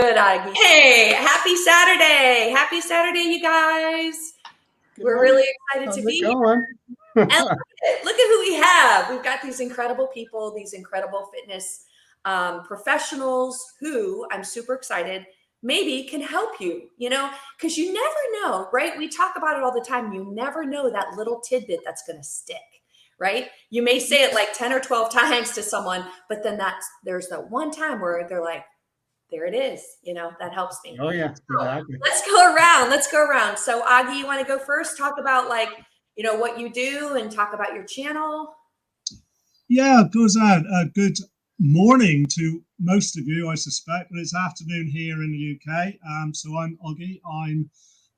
good, Aggie. Hey, happy Saturday. Happy Saturday, you guys. We're really excited to be here. And look at who we have. We've got these incredible people, these incredible fitness professionals who I'm super excited maybe can help you, because you never know, right? We talk about it all the time. You never know that little tidbit that's going to stick, right? You may say it like 10 or 12 times to someone, but then there's that one time where they're like, there it is, that helps me. Oh yeah, exactly. So let's go around. So Aggie, you want to go first? Talk about what you do and talk about your channel. Yeah, it goes out. Good morning to most of you, I suspect, but it's afternoon here in the UK. So I'm Aggie. I'm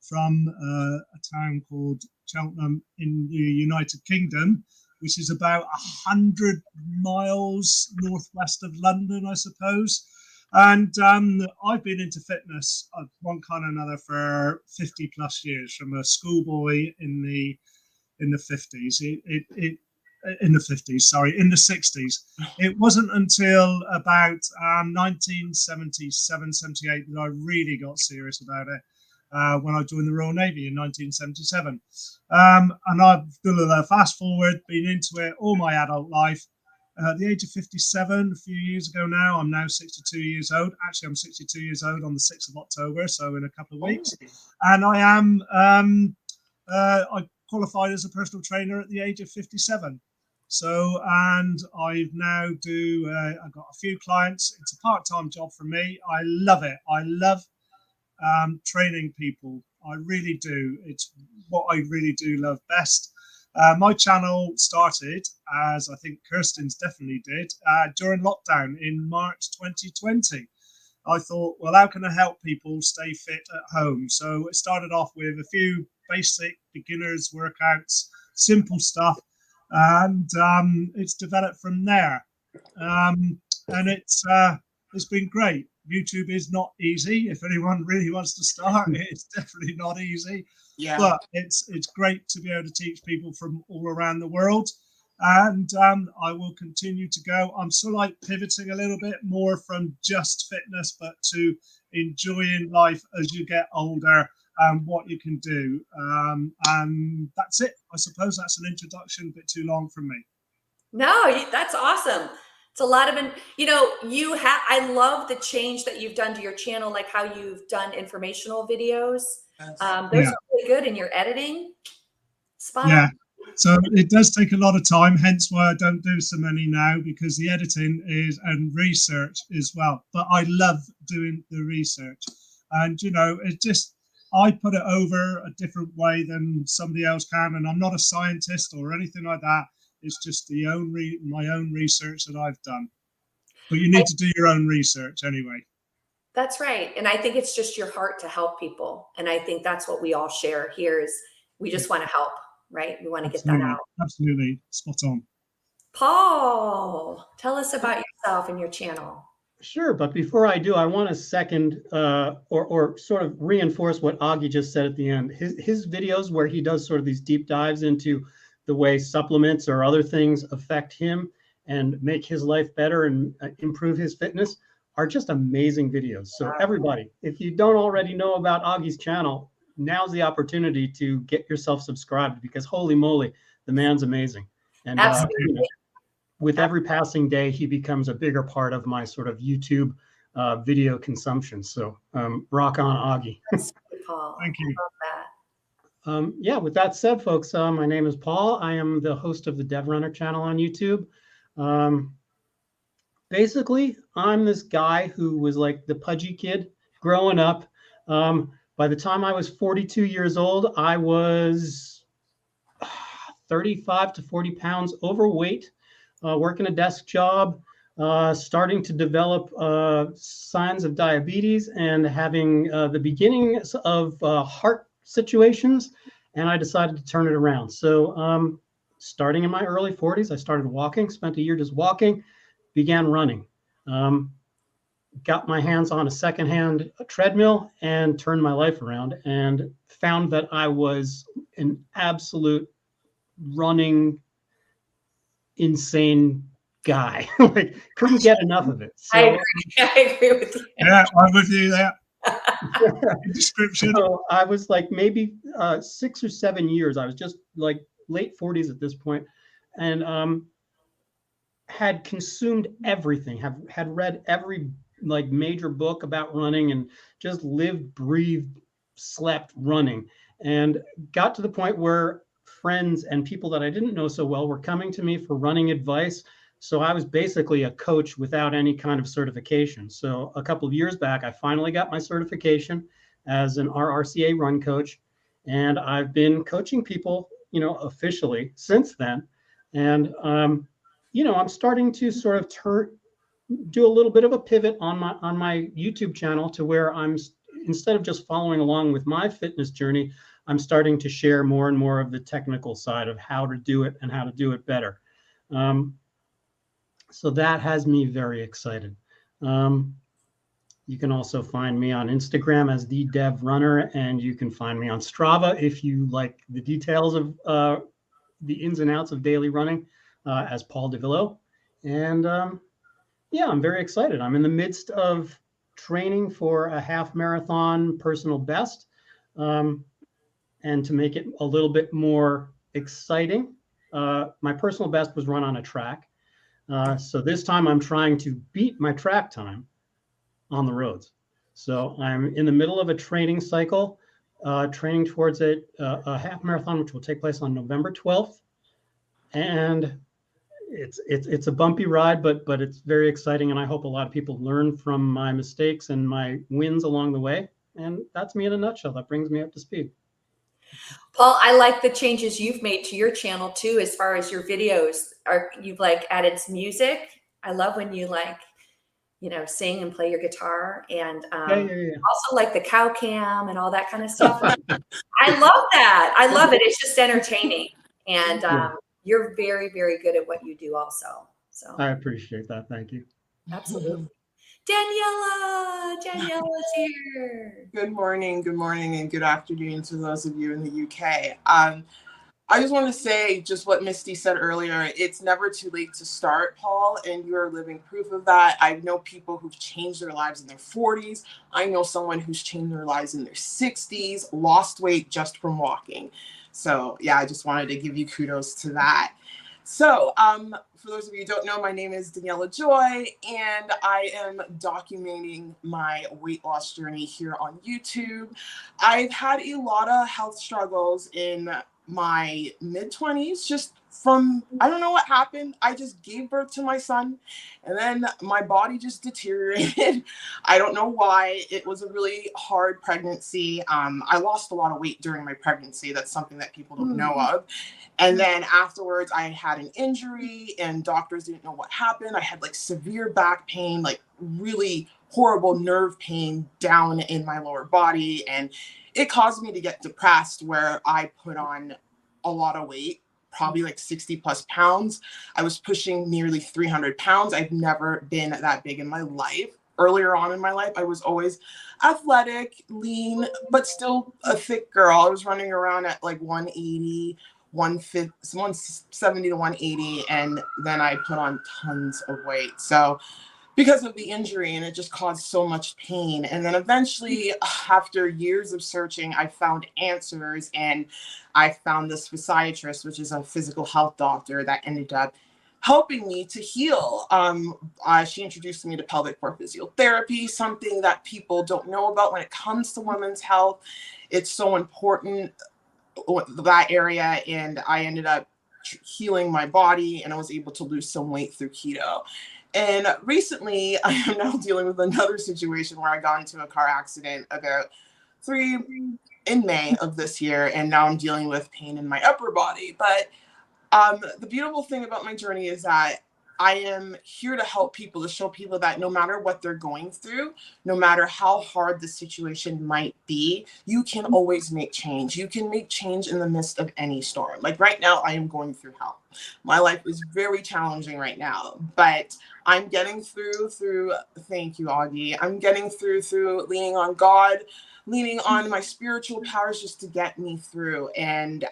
from a town called Cheltenham in the United Kingdom, which is about 100 miles northwest of London, I suppose. And I've been into fitness of one kind or another for 50 plus years, from a schoolboy in the 50s. In the 60s. It wasn't until about 1977, 78 that I really got serious about it, when I joined the Royal Navy in 1977. And I've done a fast forward, been into it all my adult life. At the age of 57, a few years ago now, I'm now 62 years old. Actually, I'm 62 years old on the 6th of October, so in a couple of weeks. And I am, I qualified as a personal trainer at the age of 57. So, and I've now I've got a few clients. It's a part-time job for me. I love it. I love training people. I really do. It's what I really do love best. My channel started, as I think Kirsten's definitely did, during lockdown in March 2020. I thought, well, how can I help people stay fit at home? So it started off with a few basic beginners workouts, simple stuff, and it's developed from there. And it's been great. YouTube is not easy. If anyone really wants to start, it's definitely not easy. Yeah. But it's great to be able to teach people from all around the world. And I will continue to go. I'm sort of like pivoting a little bit more from just fitness, but to enjoying life as you get older and what you can do. And that's it. I suppose that's an introduction, a bit too long from me. No, that's awesome. It's a lot of, I love the change that you've done to your channel, like how you've done informational videos. Those are really good in your editing. Spot on. So it does take a lot of time, hence why I don't do so many now, because the editing and research as well. But I love doing the research, and it just, I put it over a different way than somebody else can, and I'm not a scientist or anything like that. It's just my own research that I've done. But you need to do your own research anyway. That's right. And I think it's just your heart to help people. And I think that's what we all share here is we just want to help, right? We want to get that out. Absolutely. Spot on. Paul, tell us about yourself and your channel. Sure. But before I do, I want to second or sort of reinforce what Aggie just said at the end. His videos where he does sort of these deep dives into the way supplements or other things affect him and make his life better and improve his fitness are just amazing videos. So everybody, if you don't already know about Aggie's channel, now's the opportunity to get yourself subscribed, because holy moly, the man's amazing. And with every passing day, he becomes a bigger part of my sort of YouTube video consumption. So rock on, Aggie. That's good, Paul. Thank you. I love that. With that said, folks, my name is Paul. I am the host of the Dev Runner channel on YouTube. Basically, I'm this guy who was like the pudgy kid growing up. By the time I was 42 years old, I was 35 to 40 pounds overweight, working a desk job, starting to develop signs of diabetes and having the beginnings of heart situations, and I decided to turn it around. So starting in my early 40s, I started walking, spent a year just walking, began running, got my hands on a secondhand treadmill and turned my life around, and found that I was an absolute running insane guy. Like, couldn't get enough of it. So, I agree. I agree with you. Yeah, I'm with you there. Description. So I was like maybe 6 or 7 years. I was just like late 40s at this point, and had consumed everything. Had read every like major book about running, and just lived, breathed, slept running, and got to the point where friends and people that I didn't know so well were coming to me for running advice. So I was basically a coach without any kind of certification. So a couple of years back, I finally got my certification as an RRCA run coach, and I've been coaching people, officially since then. And I'm starting to sort of do a little bit of a pivot on my YouTube channel to where I'm, instead of just following along with my fitness journey, I'm starting to share more and more of the technical side of how to do it and how to do it better. So that has me very excited. You can also find me on Instagram as the Dev Runner, and you can find me on Strava if you like the details of the ins and outs of daily running, as Paul DeVillo. And yeah, I'm very excited. I'm in the midst of training for a half marathon personal best. And to make it a little bit more exciting, my personal best was run on a track. So this time I'm trying to beat my track time on the roads. So I'm in the middle of a training cycle, training towards a half marathon, which will take place on November 12th. And it's a bumpy ride, but it's very exciting. And I hope a lot of people learn from my mistakes and my wins along the way. And that's me in a nutshell. That brings me up to speed. Paul, I like the changes you've made to your channel too, as far as your videos you've like added some music. I love when you sing and play your guitar, and also like the cow cam and all that kind of stuff. I love that. I love it. It's just entertaining. And you're very, very good at what you do also. So I appreciate that. Thank you. Absolutely. Daniela's here. Good morning, and good afternoon to those of you in the UK. I just want to say just what Misty said earlier. It's never too late to start, Paul, and you're living proof of that. I know people who've changed their lives in their 40s. I know someone who's changed their lives in their 60s, lost weight just from walking. So yeah, I just wanted to give you kudos to that. So for those of you who don't know, my name is Daniela Joy, and I am documenting my weight loss journey here on YouTube. I've had a lot of health struggles in my mid-20s, just from, I don't know what happened. I just gave birth to my son, and then my body just deteriorated. I don't know why. It was a really hard pregnancy. I lost a lot of weight during my pregnancy. That's something that people don't know of. And then afterwards, I had an injury, and doctors didn't know what happened. I had like severe back pain, like really horrible nerve pain down in my lower body. And it caused me to get depressed, where I put on a lot of weight, probably like 60 plus pounds. I was pushing nearly 300 pounds. I've never been that big in my life. Earlier on in my life, I was always athletic, lean, but still a thick girl. I was running around at like 180, 170 to 180, and then I put on tons of weight. So because of the injury, and it just caused so much pain. And then eventually, after years of searching, I found answers, and I found this physiatrist, which is a physical health doctor, that ended up helping me to heal. She introduced me to pelvic floor physiotherapy, something that people don't know about when it comes to women's health. It's so important, that area, and I ended up healing my body, and I was able to lose some weight through keto. And recently, I am now dealing with another situation where I got into a car accident in May of this year, and now I'm dealing with pain in my upper body. But the beautiful thing about my journey is that I am here to help people, to show people that no matter what they're going through, no matter how hard the situation might be, you can always make change. You can make change in the midst of any storm. Like right now, I am going through hell. My life is very challenging right now, but I'm getting through, thank you, Augie. I'm getting through leaning on God, leaning on my spiritual powers just to get me through. And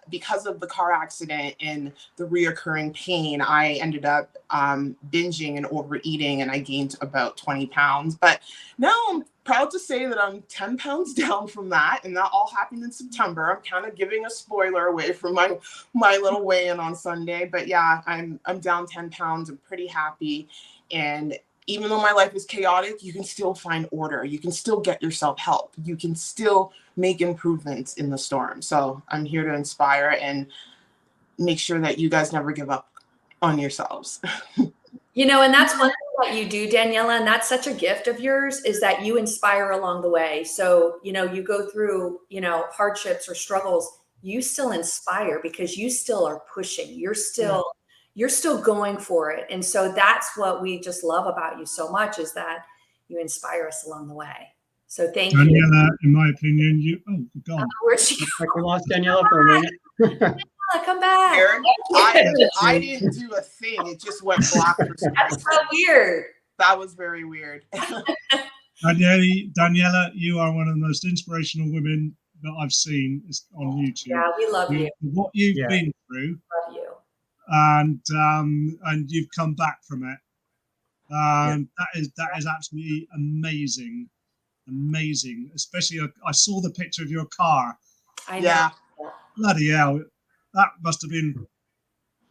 because of the car accident and the reoccurring pain, I ended up binging and overeating, and I gained about 20 pounds. But now I'm proud to say that I'm 10 pounds down from that, and that all happened in September. I'm kind of giving a spoiler away from my little weigh-in on Sunday, but yeah, I'm down 10 pounds. I'm pretty happy, and even though my life is chaotic, you can still find order. You can still get yourself help. You can still make improvements in the storm. So I'm here to inspire and make sure that you guys never give up on yourselves. You know, and that's one thing that you do, Daniela, and that's such a gift of yours, is that you inspire along the way. So, you know, you go through, you know, hardships or struggles, you still inspire because you still are pushing. You're still going for it. And so that's what we just love about you so much, is that you inspire us along the way. So thank you. Daniela, in my opinion, gone. Where'd she Looks like we lost Daniela for a minute. Daniela, come back. I didn't do a thing. It just went black for some That's reason. so weird. That was very weird. Daniela, you are one of the most inspirational women that I've seen on YouTube. Yeah, we love you. What you've been through. Love you. And you've come back from it. That is absolutely amazing. Especially, I saw the picture of your car. I know. Yeah. Bloody hell, that must have been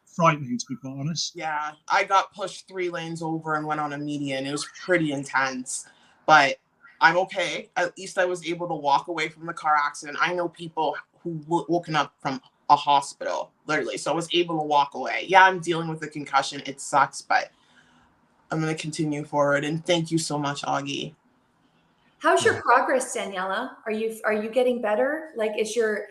frightening, to be quite honest. Yeah, I got pushed 3 lanes over and went on a median. It was pretty intense, but I'm okay. At least I was able to walk away from the car accident. I know people who woken up from a hospital, literally. So I was able to walk away. Yeah, I'm dealing with the concussion. It sucks, but I'm going to continue forward. And thank you so much, Augie. How's your progress, Daniela? Are you getting better? Like, is your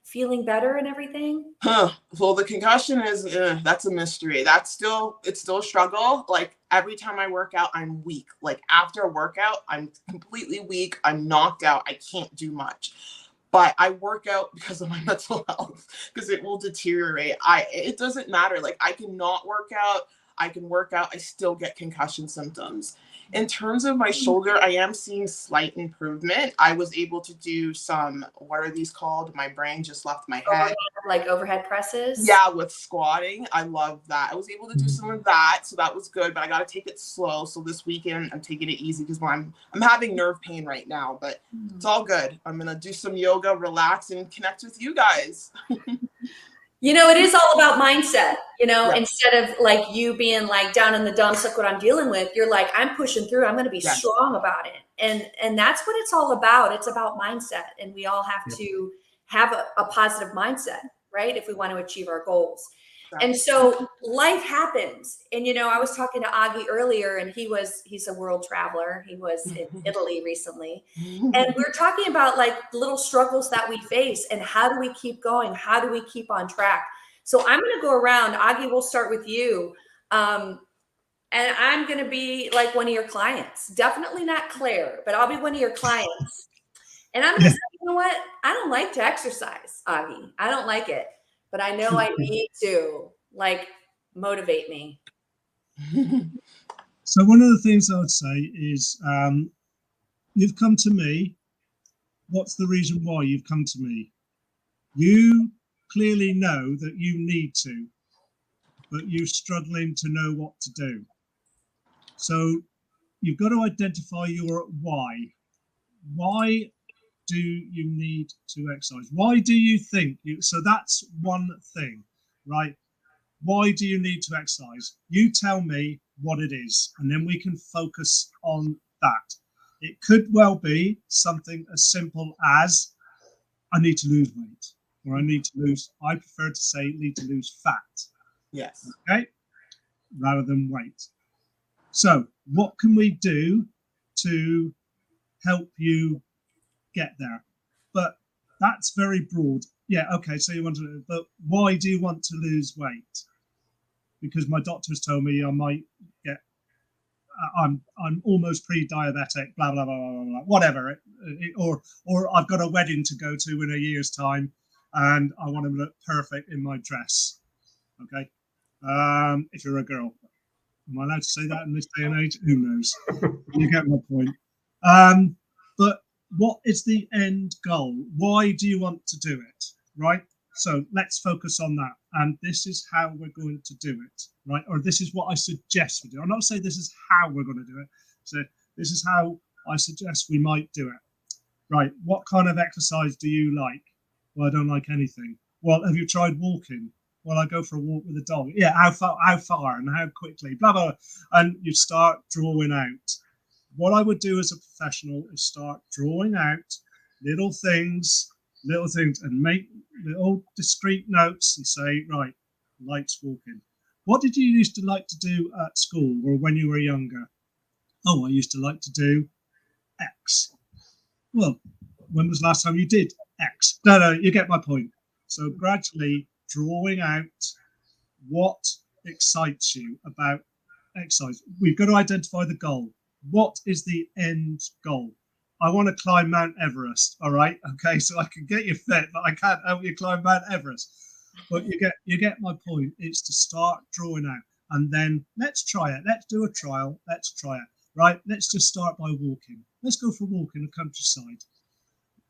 feeling better and everything? Well, the concussion is that's a mystery. It's still a struggle. Like, every time I work out, I'm weak. Like, after a workout, I'm completely weak. I'm knocked out. I can't do much. But I work out because of my mental health, because it will deteriorate. It doesn't matter. Like, I can not work out. I can work out. I still get concussion symptoms. In terms of my shoulder, I am seeing slight improvement. I was able to do some, what are these called? My brain just left my head. Like overhead presses? Yeah, with squatting. I love that. I was able to do some of that, so that was good, but I got to take it slow. So this weekend, I'm taking it easy because I'm having nerve pain right now, but it's all good. I'm going to do some yoga, relax, and connect with you guys. You know, it is all about mindset, you know, instead of like you being like down in the dumps, like what I'm dealing with, you're like, I'm pushing through, I'm going to be strong about it. And that's what it's all about. It's about mindset. And we all have to have a positive mindset, right? If we want to achieve our goals. And so life happens. And, you know, I was talking to Augie earlier, and he's a world traveler. He was in Italy recently. And we're talking about like little struggles that we face and how do we keep going? How do we keep on track? So I'm going to go around. Augie, we'll start with you. And I'm going to be like one of your clients. Definitely not Claire, but I'll be one of your clients. And I'm going to say, you know what? I don't like to exercise, Augie. I don't like it. But I know I need to, like, motivate me. So one of the things I would say is, you've come to me. What's the reason why you've come to me? You clearly know that you need to, but you're struggling to know what to do. So you've got to identify your why. Why do you need to exercise? Why do you think you? So that's one thing, right? Why do you need to exercise? You tell me what it is, and then we can focus on that. It could well be something as simple as I need to lose weight, or I prefer to say need to lose fat. Yes. Okay. Rather than weight. So what can we do to help you get there? But that's very broad. Yeah, okay, so you want to, but why do you want to lose weight? Because my doctor's told me I might get, I'm almost pre-diabetic, blah, blah, blah, blah, blah, whatever. Or I've got a wedding to go to in a year's time and I want to look perfect in my dress. Okay. If you're a girl, am I allowed to say that in this day and age? Who knows? You get my point. But what is the end goal? Why do you want to do it? Right. So let's focus on that. And this is how we're going to do it. Right. Or this is what I suggest we do. I'm not saying this is how we're going to do it. So this is how I suggest we might do it. Right. What kind of exercise do you like? Well, I don't like anything. Well, have you tried walking? Well, I go for a walk with a dog. Yeah, how far and how quickly, blah, blah. And you start drawing out. What I would do as a professional is start drawing out little things, and make little discrete notes and say, right, likes walking. What did you used to like to do at school or when you were younger? Oh, I used to like to do X. Well, when was the last time you did X? No, you get my point. So gradually drawing out what excites you about exercise. We've got to identify the goal. What is the end goal? I want to climb Mount Everest. All right. Okay. So I can get you fit, but I can't help you climb Mount Everest. But you get my point. It's to start drawing out, and then let's try it. Let's do a trial. Let's try it. Right. Let's just start by walking. Let's go for a walk in the countryside.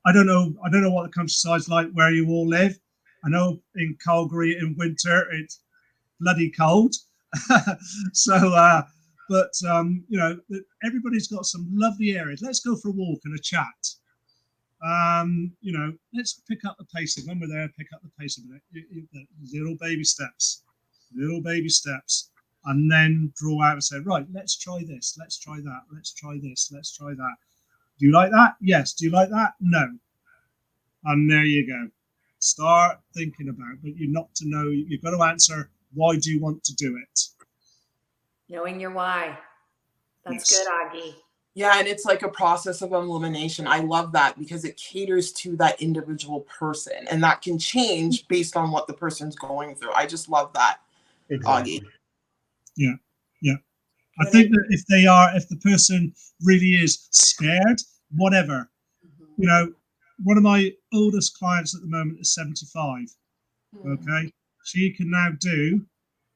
I don't know what the countryside's like where you all live. I know in Calgary in winter it's bloody cold. But everybody's got some lovely areas. Let's go for a walk and a chat. Let's pick up the pace. When we're there, pick up the pace a bit. Little baby steps, and then draw out and say, right, let's try this, let's try that, let's try this, let's try that. Do you like that? Yes. Do you like that? No. And there you go. Start thinking about it, but you've got to answer, why do you want to do it? Knowing your why. That's Yes. good, Augie. Yeah, and it's like a process of elimination. I love that because it caters to that individual person, and that can change based on what the person's going through. I just love that, Exactly. Augie. Yeah. I think that if the person really is scared, whatever, one of my oldest clients at the moment is 75. Okay. She can now do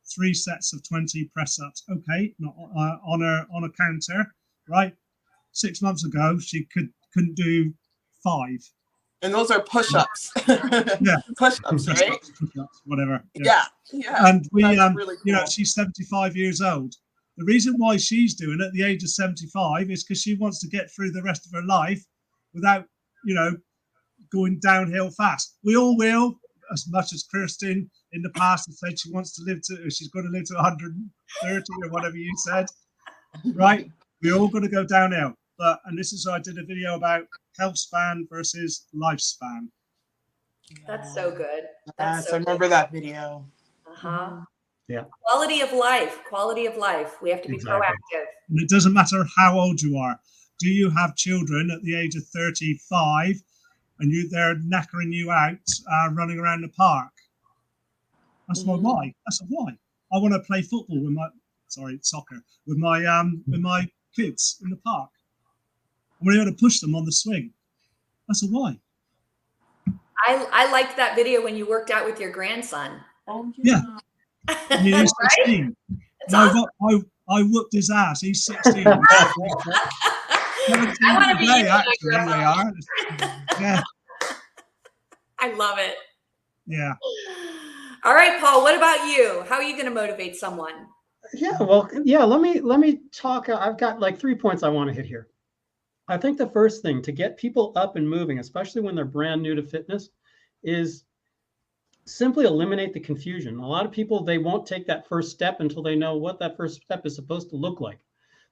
3 sets of 20 press ups. Okay. Not on a counter, right? 6 months ago, she couldn't do 5. And those are push-ups. Yeah. Push-ups, right? Push-ups, whatever. Yeah. And we, really cool. she's 75 years old. The reason why she's doing it at the age of 75 is because she wants to get through the rest of her life without, going downhill fast. We all will, as much as Kirsten in the past has said she's going to live to 130 or whatever you said, right? We're all going to go downhill. And this is, I did a video about health span versus lifespan. That's so good. Yes, I remember that video. Uh-huh. Yeah. Quality of life. We have to be proactive. And it doesn't matter how old you are. Do you have children at the age of 35 and they're knackering you out running around the park? That's my why. That's a why. I want to play football soccer with my kids in the park. I want to be able to push them on the swing. That's a why. I liked that video when you worked out with your grandson. Oh Yeah. And he's 16. Right? Awesome. I whooped his ass. He's 16. I want to be you, actually, they are. Yeah. I love it. Yeah. All right, Paul, what about you? How are you going to motivate someone? Yeah, well, let me talk. I've got like 3 points I want to hit here. I think the first thing to get people up and moving, especially when they're brand new to fitness, is simply eliminate the confusion. A lot of people, they won't take that first step until they know what that first step is supposed to look like.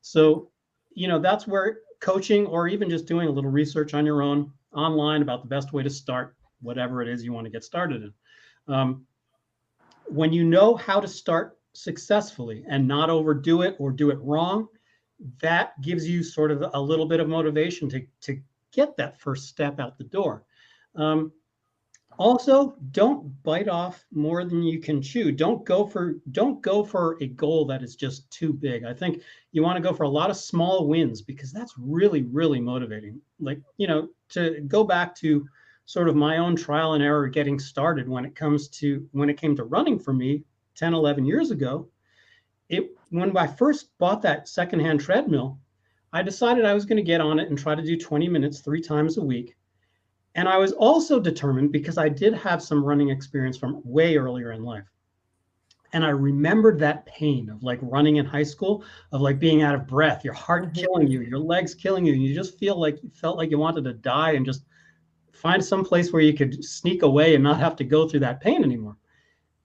So, that's where coaching, or even just doing a little research on your own online about the best way to start whatever it is you want to get started in. When you know how to start successfully and not overdo it or do it wrong, that gives you sort of a little bit of motivation to get that first step out the door. Also, don't bite off more than you can chew. Don't go for a goal that is just too big. I think you want to go for a lot of small wins, because that's really, really motivating. Like, to go back to sort of my own trial and error getting started when it came to running for me, 10, 11 years ago, when I first bought that secondhand treadmill, I decided I was going to get on it and try to do 20 minutes 3 times a week. And I was also determined, because I did have some running experience from way earlier in life. And I remembered that pain of like running in high school, of like being out of breath, your heart killing you, your legs killing you. And you just felt like you wanted to die and just find some place where you could sneak away and not have to go through that pain anymore.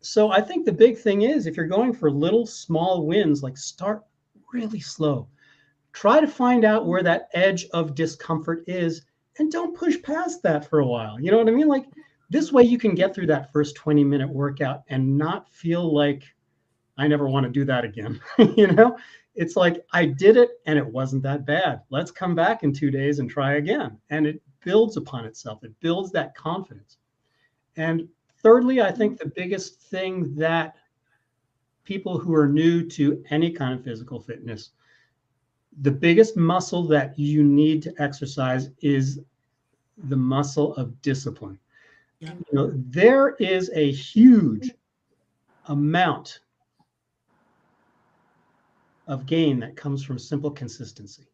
So I think the big thing is, if you're going for little small wins, like start really slow. Try to find out where that edge of discomfort is and don't push past that for a while. You know what I mean? Like this way you can get through that first 20-minute workout and not feel like I never want to do that again. You know, it's like I did it and it wasn't that bad. Let's come back in 2 days and try again. And it builds upon itself. It builds that confidence. And thirdly, I think the biggest thing that people who are new to any kind of physical fitness, the biggest muscle that you need to exercise is the muscle of discipline. Yeah. You know, there is a huge amount of gain that comes from simple consistency.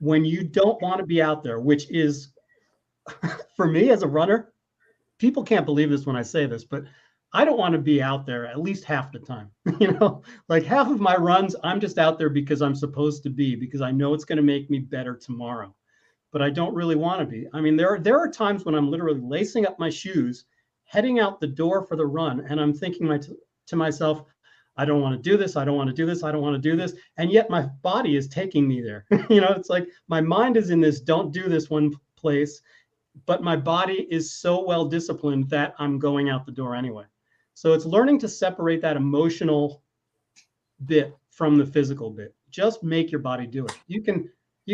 When you don't want to be out there, which is, for me as a runner, people can't believe this when I say this, but I don't want to be out there at least half the time. You know, like half of my runs, I'm just out there because I'm supposed to be, because I know it's going to make me better tomorrow. But I don't really want to be. I mean, there are times when I'm literally lacing up my shoes, heading out the door for the run, and I'm thinking to myself, I don't want to do this. I don't want to do this. I don't want to do this. And yet my body is taking me there. You know, it's like my mind is in this don't do this one place, but my body is so well disciplined that I'm going out the door anyway. So it's learning to separate that emotional bit from the physical bit. Just make your body do it. You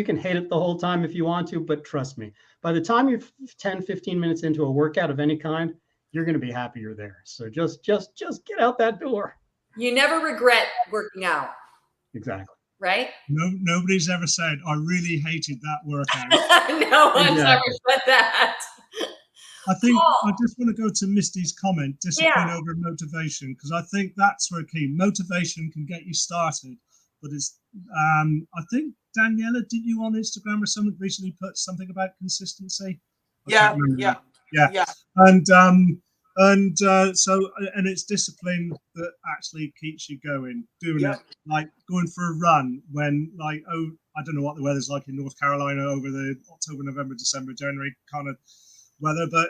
can hate it the whole time if you want to, but trust me, by the time you're 10, 15 minutes into a workout of any kind, you're going to be happy you're there. So just get out that door. You never regret working out. Exactly. Right? No, nobody's ever said, I really hated that workout. No one's ever said that. I think I just want to go to Misty's comment, discipline over motivation, because I think that's where key. Motivation can get you started, but it's, I think, Daniela, did you on Instagram or someone recently put something about consistency? Yeah. And it's discipline that actually keeps you going, doing it, like going for a run when, like, I don't know what the weather's like in North Carolina over the October, November, December, January kind of weather, but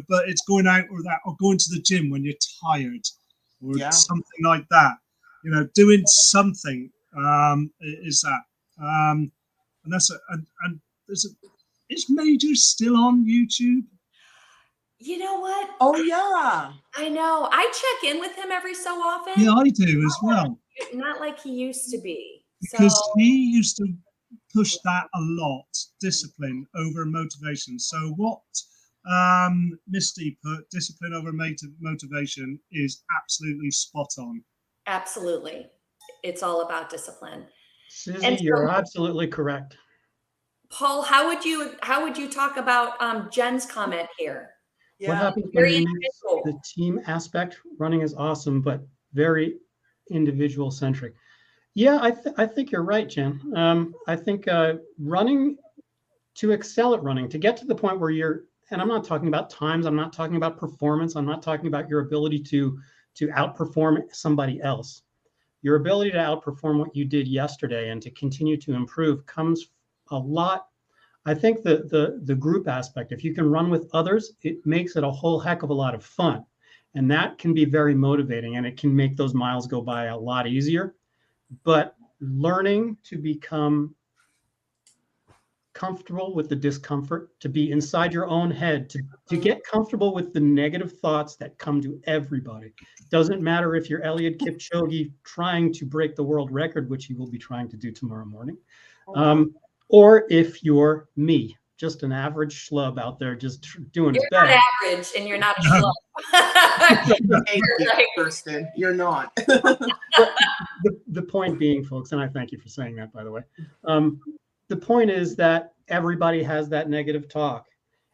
but it's going out or going to the gym when you're tired or something like that. You know, doing something is that, and that's is Majors still on YouTube? You know what? Oh, yeah. I know. I check in with him every so often. Yeah, I do as well. Not like he used to be. Because he used to push that a lot, discipline over motivation. So what Misty put, discipline over motivation, is absolutely spot on. Absolutely. It's all about discipline. Susie, you're absolutely correct. Paul, how would you talk about Jen's comment here? What happens when you mix the team aspect? Running is awesome, but very individual centric. Yeah, I think you're right, Jen. I think running, to excel at running, to get to the point where you're, and I'm not talking about times, I'm not talking about performance, I'm not talking about your ability to outperform somebody else. Your ability to outperform what you did yesterday and to continue to improve comes a lot. I think the group aspect, if you can run with others, it makes it a whole heck of a lot of fun. And that can be very motivating, and it can make those miles go by a lot easier. But learning to become comfortable with the discomfort, to be inside your own head, to get comfortable with the negative thoughts that come to everybody. Doesn't matter if you're Eliud Kipchoge trying to break the world record, which he will be trying to do tomorrow morning. Or if you're me, just an average schlub out there just doing his best. You're not average and you're not a schlub. Kirsten, you're not. The point being, folks, and I thank you for saying that, by the way. The point is that everybody has that negative talk.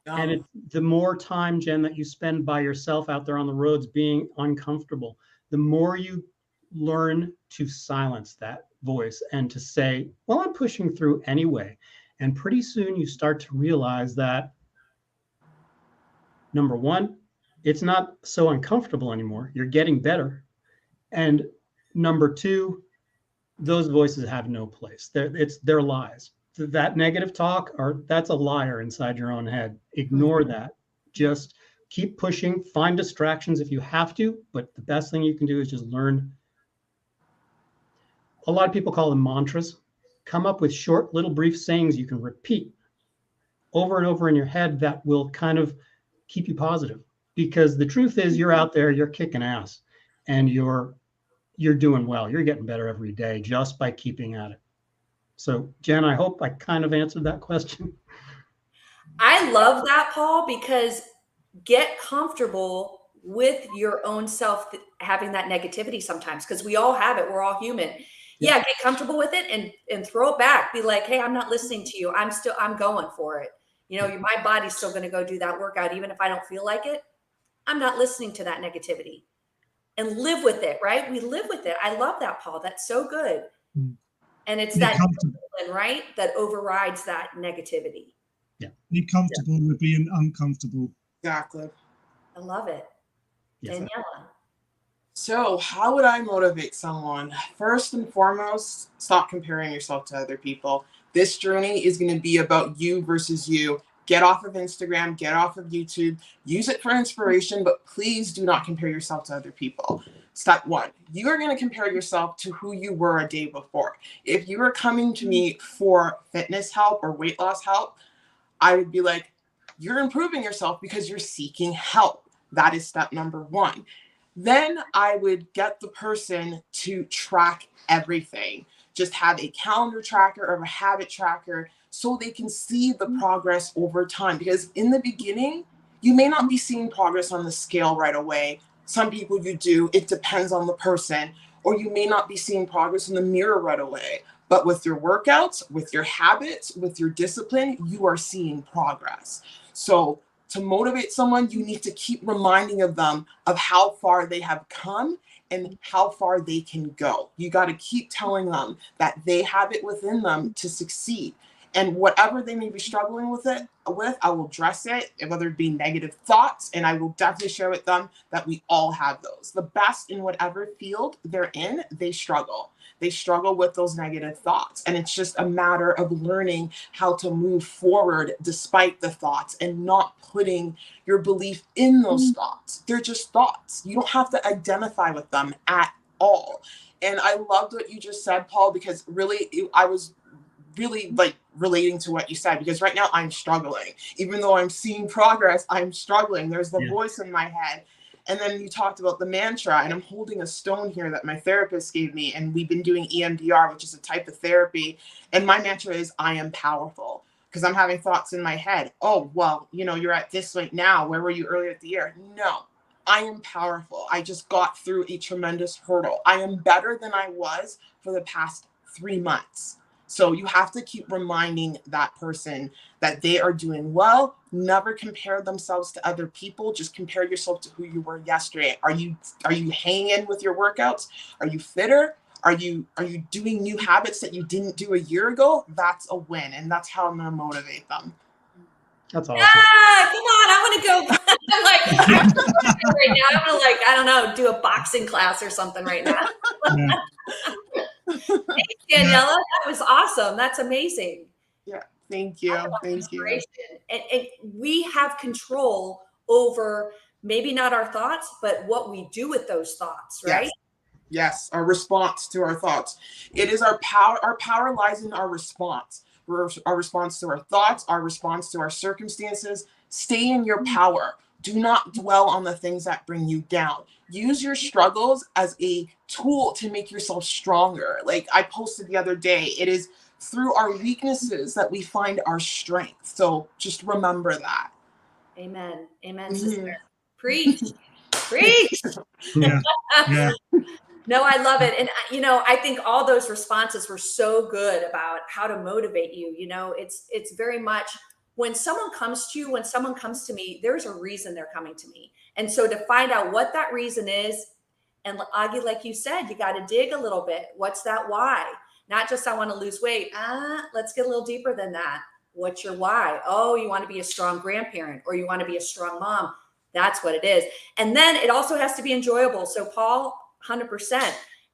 And it's the more time, Jen, that you spend by yourself out there on the roads being uncomfortable, the more you learn to silence that voice and to say, well, I'm pushing through anyway. And pretty soon you start to realize that, number one, it's not so uncomfortable anymore. You're getting better. And number two, those voices have no place. They're lies. That negative talk, or that's a liar inside your own head. Ignore that. Just keep pushing, find distractions if you have to, but the best thing you can do is just learn. A lot of people call them mantras. Come up with short, little, brief sayings you can repeat over and over in your head that will kind of keep you positive. Because the truth is, you're out there, you're kicking ass, and you're doing well. You're getting better every day just by keeping at it. So, Jen, I hope I kind of answered that question. I love that, Paul, because get comfortable with your own self having that negativity sometimes, because we all have it. We're all human. Yeah, get comfortable with it and throw it back. Be like, hey, I'm not listening to you. I'm going for it. You know, my body's still going to go do that workout, even if I don't feel like it. I'm not listening to that negativity, and live with it, right? We live with it. I love that, Paul. That's so good. And it's that discipline, right, that overrides that negativity. Yeah. Be comfortable with being uncomfortable. Exactly. I love it. Yes, Daniela. So how would I motivate someone? First and foremost, stop comparing yourself to other people. This journey is going to be about you versus you. Get off of Instagram, get off of YouTube, use it for inspiration, but please do not compare yourself to other people. Step one, you are going to compare yourself to who you were a day before. If you are coming to me for fitness help or weight loss help, I would be like, you're improving yourself because you're seeking help. That is step number one. Then I would get the person to track everything. Just have a calendar tracker or a habit tracker so they can see the progress over time. Because in the beginning, you may not be seeing progress on the scale right away. Some people you do, it depends on the person. Or you may not be seeing progress in the mirror right away. But with your workouts, with your habits, with your discipline, you are seeing progress. So to motivate someone, you need to keep reminding of them of how far they have come and how far they can go. You got to keep telling them that they have it within them to succeed. And whatever they may be struggling with, I will address it, whether it be negative thoughts, and I will definitely share with them that we all have those. The best in whatever field they're in, they struggle. They struggle with those negative thoughts. And it's just a matter of learning how to move forward despite the thoughts and not putting your belief in those thoughts. They're just thoughts. You don't have to identify with them at all. And I loved what you just said, Paul, because really, I was really like relating to what you said, because right now I'm struggling. Even though I'm seeing progress, I'm struggling. There's the voice in my head. And then you talked about the mantra, and I'm holding a stone here that my therapist gave me, and we've been doing EMDR, which is a type of therapy. And my mantra is, I am powerful, because I'm having thoughts in my head. Oh, well, you know, you're at this weight now. Where were you earlier in the year? No, I am powerful. I just got through a tremendous hurdle. I am better than I was for the past 3 months. So you have to keep reminding that person that they are doing well. Never compare themselves to other people. Just compare yourself to who you were yesterday. Are you hanging in with your workouts? Are you fitter? Are you doing new habits that you didn't do a year ago? That's a win, and that's how I'm going to motivate them. That's awesome. Yeah, come on. I want to go. I'm like, I'm so motivated right now. I'm going to, I don't know, do a boxing class or something right now. Thanks, Daniela. That was awesome. That's amazing. Yeah, thank you. Thank you. And we have control over maybe not our thoughts, but what we do with those thoughts, right? Yes, our response to our thoughts. It is our power. Our power lies in our response. Our response to our thoughts, our response to our circumstances. Stay in your power. Do not dwell on the things that bring you down. Use your struggles as a tool to make yourself stronger. Like I posted the other day, it is through our weaknesses that we find our strength. So just remember that. Amen. Amen, sister. Preach. Preach. Yeah. Yeah. No, I love it. And, you know, I think all those responses were so good about how to motivate you. You know, it's very much when someone comes to you, when someone comes to me, there's a reason they're coming to me. And so to find out what that reason is, and Augie, like you said, you got to dig a little bit. What's that why? Not just, I want to lose weight. Let's get a little deeper than that. What's your why? Oh, you want to be a strong grandparent, or you want to be a strong mom. That's what it is. And then it also has to be enjoyable. So Paul, 100%.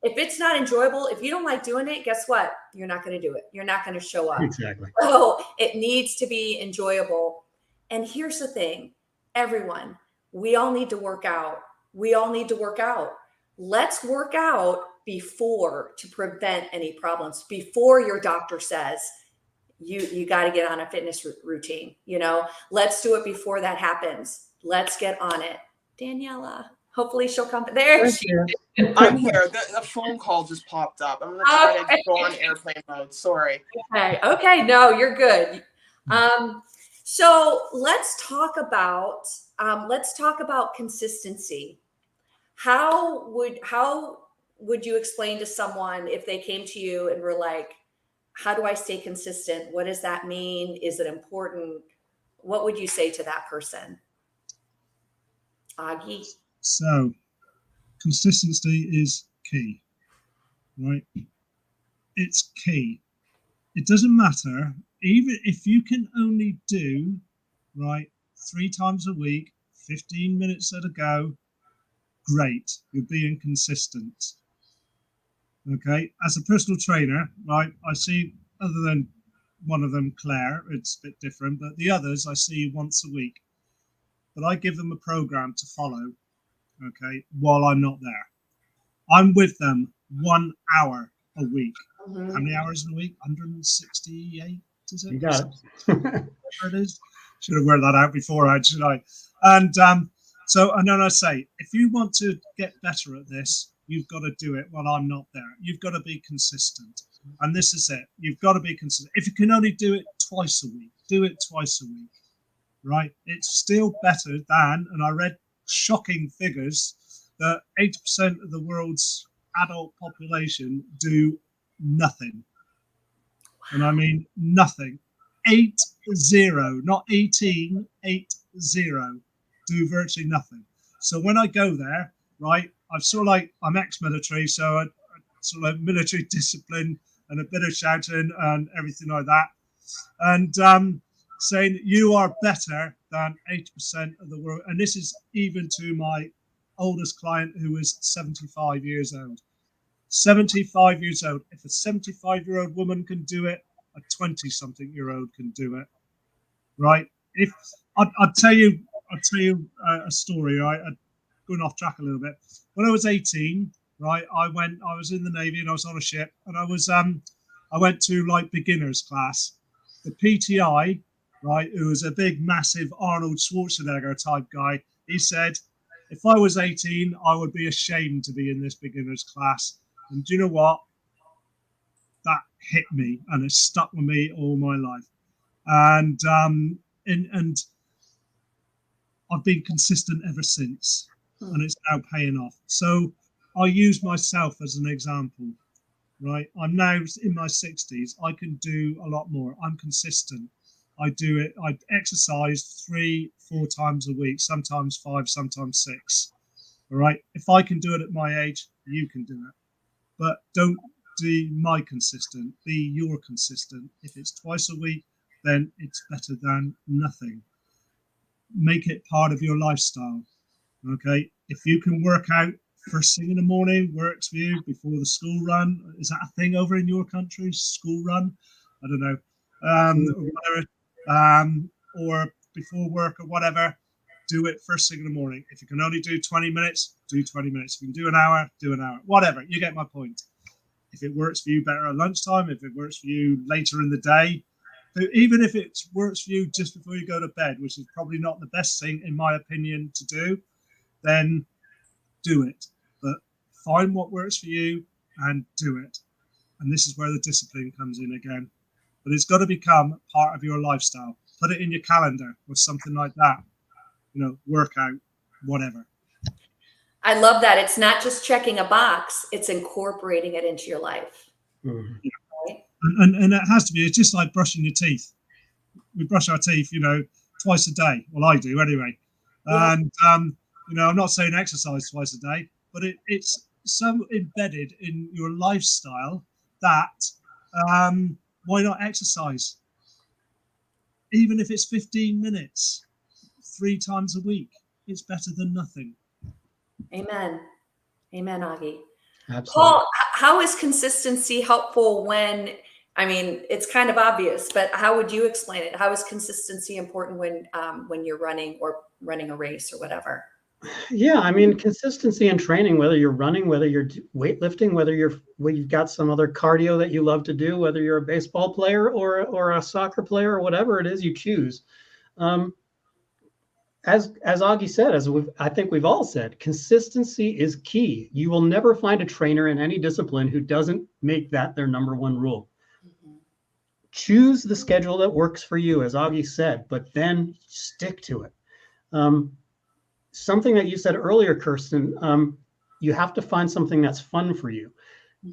If it's not enjoyable, if you don't like doing it, guess what? You're not going to do it. You're not going to show up. Exactly. So it needs to be enjoyable. And here's the thing, everyone, we all need to work out. We all need to work out. Let's work out before, to prevent any problems, before your doctor says you got to get on a fitness routine. You know, let's do it before that happens. Let's get on it. Daniela, hopefully she'll come. There she is. I'm here. The phone call just popped up. I'm going to try to go on airplane mode. Sorry. Okay. No, you're good. So let's talk about consistency. How would you explain to someone if they came to you and were like, how do I stay consistent? What does that mean? Is it important? What would you say to that person? Augie? So consistency is key, right? It's key. It doesn't matter, even if you can only do, right, 3 times a week, 15 minutes at a go, great, you're being consistent. Okay, as a personal trainer, right, I see, other than one of them, Claire, it's a bit different, but the others I see once a week. But I give them a program to follow, okay, while I'm not there. I'm with them 1 hour a week. Mm-hmm. How many hours in a week? 168, is it? You got it. Whatever it is. Should have worked that out before, actually. And and then I say, if you want to get better at this, you've got to do it while I'm not there. You've got to be consistent. And this is it. You've got to be consistent. If you can only do it twice a week, do it twice a week, right? It's still better than, and I read shocking figures, that 80% of the world's adult population do nothing. And I mean nothing. 80, not 18, 80, do virtually nothing. So when I go there, right, I'm ex-military, so I sort of military discipline and a bit of shouting and everything like that. And saying you are better than 80% of the world. And this is even to my oldest client, who is 75 years old. 75 years old. If a 75-year-old woman can do it, a 20-something-year-old can do it, right? If I'll tell you a story, right? Going off track a little bit. When I was 18, right, I was in the Navy and I was on a ship, and I went to like beginners class. The PTI, right, who was a big, massive Arnold Schwarzenegger type guy, he said, if I was 18, I would be ashamed to be in this beginners class. And do you know what? That hit me, and it stuck with me all my life. And I've been consistent ever since, and it's now paying off. So I use myself as an example, right? I'm now in my 60s. I can do a lot more. I'm consistent. I do it. I exercise 3-4 times a week, sometimes 5, sometimes 6. All right. If I can do it at my age, you can do it. But don't be my consistent. Be your consistent. If it's twice a week, then it's better than nothing. Make it part of your lifestyle. Okay. If you can work out first thing in the morning, works for you before the school run. Is that a thing over in your country? School run? I don't know. Or whatever. Or before work or whatever. Do it first thing in the morning. If you can only do 20 minutes, do 20 minutes. If you can do an hour, do an hour. Whatever. You get my point. If it works for you better at lunchtime, if it works for you later in the day, even if it works for you just before you go to bed, which is probably not the best thing, in my opinion, to do, then do it. But find what works for you and do it. And this is where the discipline comes in again. But it's got to become part of your lifestyle. Put it in your calendar or something like that. You know, workout, whatever. I love that. It's not just checking a box, it's incorporating it into your life. Mm-hmm. Right? And it has to be. It's just like brushing your teeth. we brush our teeth, twice a day. Well, I do anyway. Yeah. And I'm not saying exercise twice a day, but it's so embedded in your lifestyle that why not exercise? Even if it's 15 minutes, 3 times a week, it's better than nothing. Amen. Amen, Augie. Absolutely. Paul, how is consistency helpful when, I mean, it's kind of obvious, but how would you explain it? How is consistency important when you're running or running a race or whatever? Yeah, I mean, consistency in training, whether you're running, whether you're weightlifting, whether you've got some other cardio that you love to do, whether you're a baseball player or a soccer player or whatever it is you choose. As Augie said, I think we've all said, consistency is key. You will never find a trainer in any discipline who doesn't make that their number one rule. Mm-hmm. Choose the schedule that works for you, as Augie said, but then stick to it. Something that you said earlier, Kirsten, you have to find something that's fun for you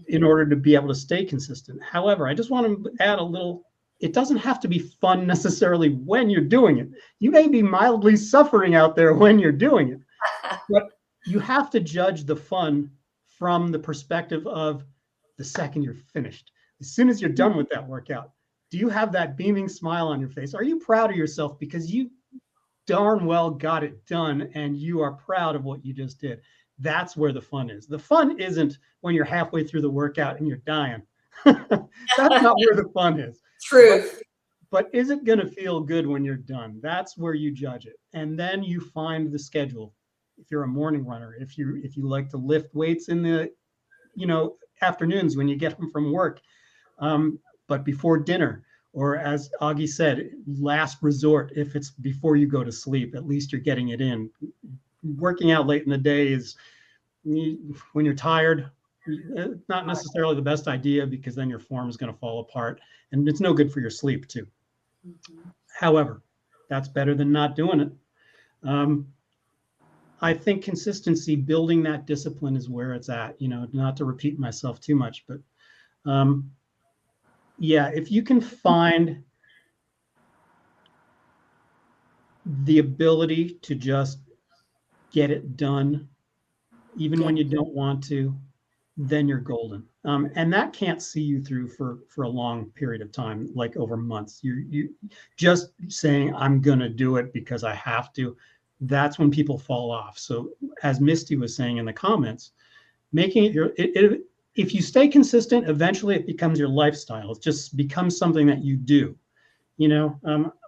in order to be able to stay consistent. However, I just want to add a little, it doesn't have to be fun necessarily when you're doing it. You may be mildly suffering out there when you're doing it, but you have to judge the fun from the perspective of the second you're finished. As soon as you're done with that workout, do you have that beaming smile on your face? Are you proud of yourself because you darn well got it done and you are proud of what you just did? That's where the fun is. The fun isn't when you're halfway through the workout and you're dying. That's not where the fun is. Truth. But is it going to feel good when you're done? That's where you judge it. And then you find the schedule. If you're a morning runner, if you like to lift weights in the afternoons when you get home from work, but before dinner, or as Augie said, last resort, if it's before you go to sleep, at least you're getting it in. Working out late in the day is, when you're tired, not necessarily the best idea, because then your form is going to fall apart and it's no good for your sleep too. Mm-hmm. However, that's better than not doing it. I think consistency, building that discipline is where it's at, not to repeat myself too much, but yeah, if you can find the ability to just get it done, even when you don't want to, then you're golden. And that can't see you through for a long period of time, like over months. You just saying, I'm going to do it because I have to. That's when people fall off. So as Misty was saying in the comments, making it if you stay consistent, eventually it becomes your lifestyle. It just becomes something that you do.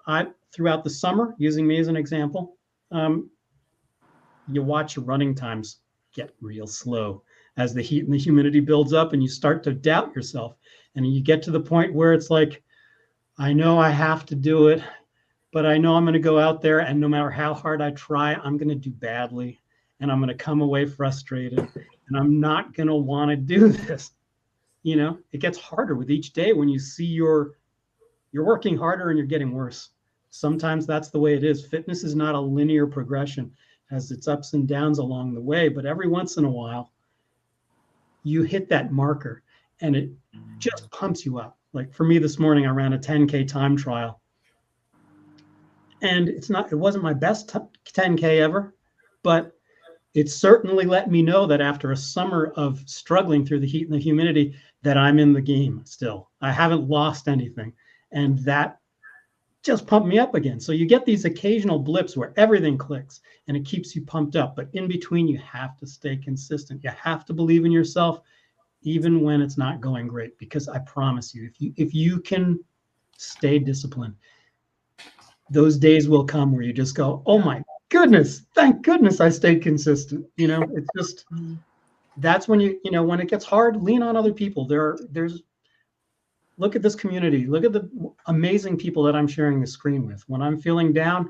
I throughout the summer, using me as an example, you watch your running times get real slow as the heat and the humidity builds up and you start to doubt yourself. And you get to the point where it's like, I know I have to do it, but I know I'm going to go out there and no matter how hard I try, I'm going to do badly and I'm going to come away frustrated and I'm not going to want to do this. It gets harder with each day when you see you're working harder and you're getting worse. Sometimes that's the way it is. Fitness is not a linear progression. It has its ups and downs along the way, but every once in a while, you hit that marker and it just pumps you up. Like for me this morning, I ran a 10K time trial. And it wasn't my best 10K ever, but it certainly let me know that after a summer of struggling through the heat and the humidity, that I'm in the game still. I haven't lost anything. And that just pumped me up again. So you get these occasional blips where everything clicks and it keeps you pumped up. But in between, you have to stay consistent. You have to believe in yourself, even when it's not going great. Because I promise you, if you can stay disciplined, those days will come where you just go, oh my goodness, thank goodness I stayed consistent. It's just, that's when when it gets hard, lean on other people. There's look at this community. Look at the amazing people that I'm sharing the screen with. When I'm feeling down,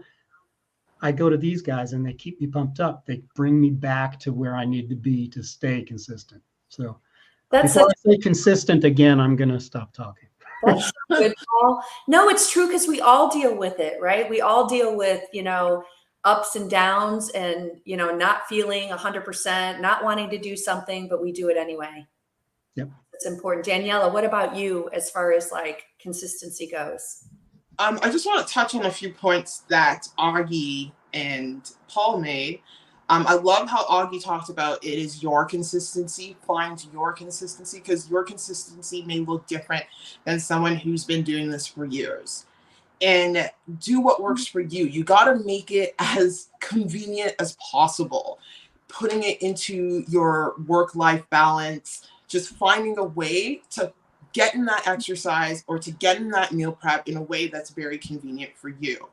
I go to these guys and they keep me pumped up. They bring me back to where I need to be to stay consistent. So before I say consistent again, I'm going to stop talking. That's so good, Paul. No, it's true because we all deal with it, right? We all deal with, ups and downs and, not feeling 100%, not wanting to do something, but we do it anyway. Yep. It's important. Daniela, what about you as far as like consistency goes? I just want to touch on a few points that Augie and Paul made. I love how Augie talked about it is your consistency. Find your consistency, because your consistency may look different than someone who's been doing this for years. And do what works for you. You got to make it as convenient as possible. Putting it into your work-life balance, just finding a way to get in that exercise or to get in that meal prep in a way that's very convenient for you.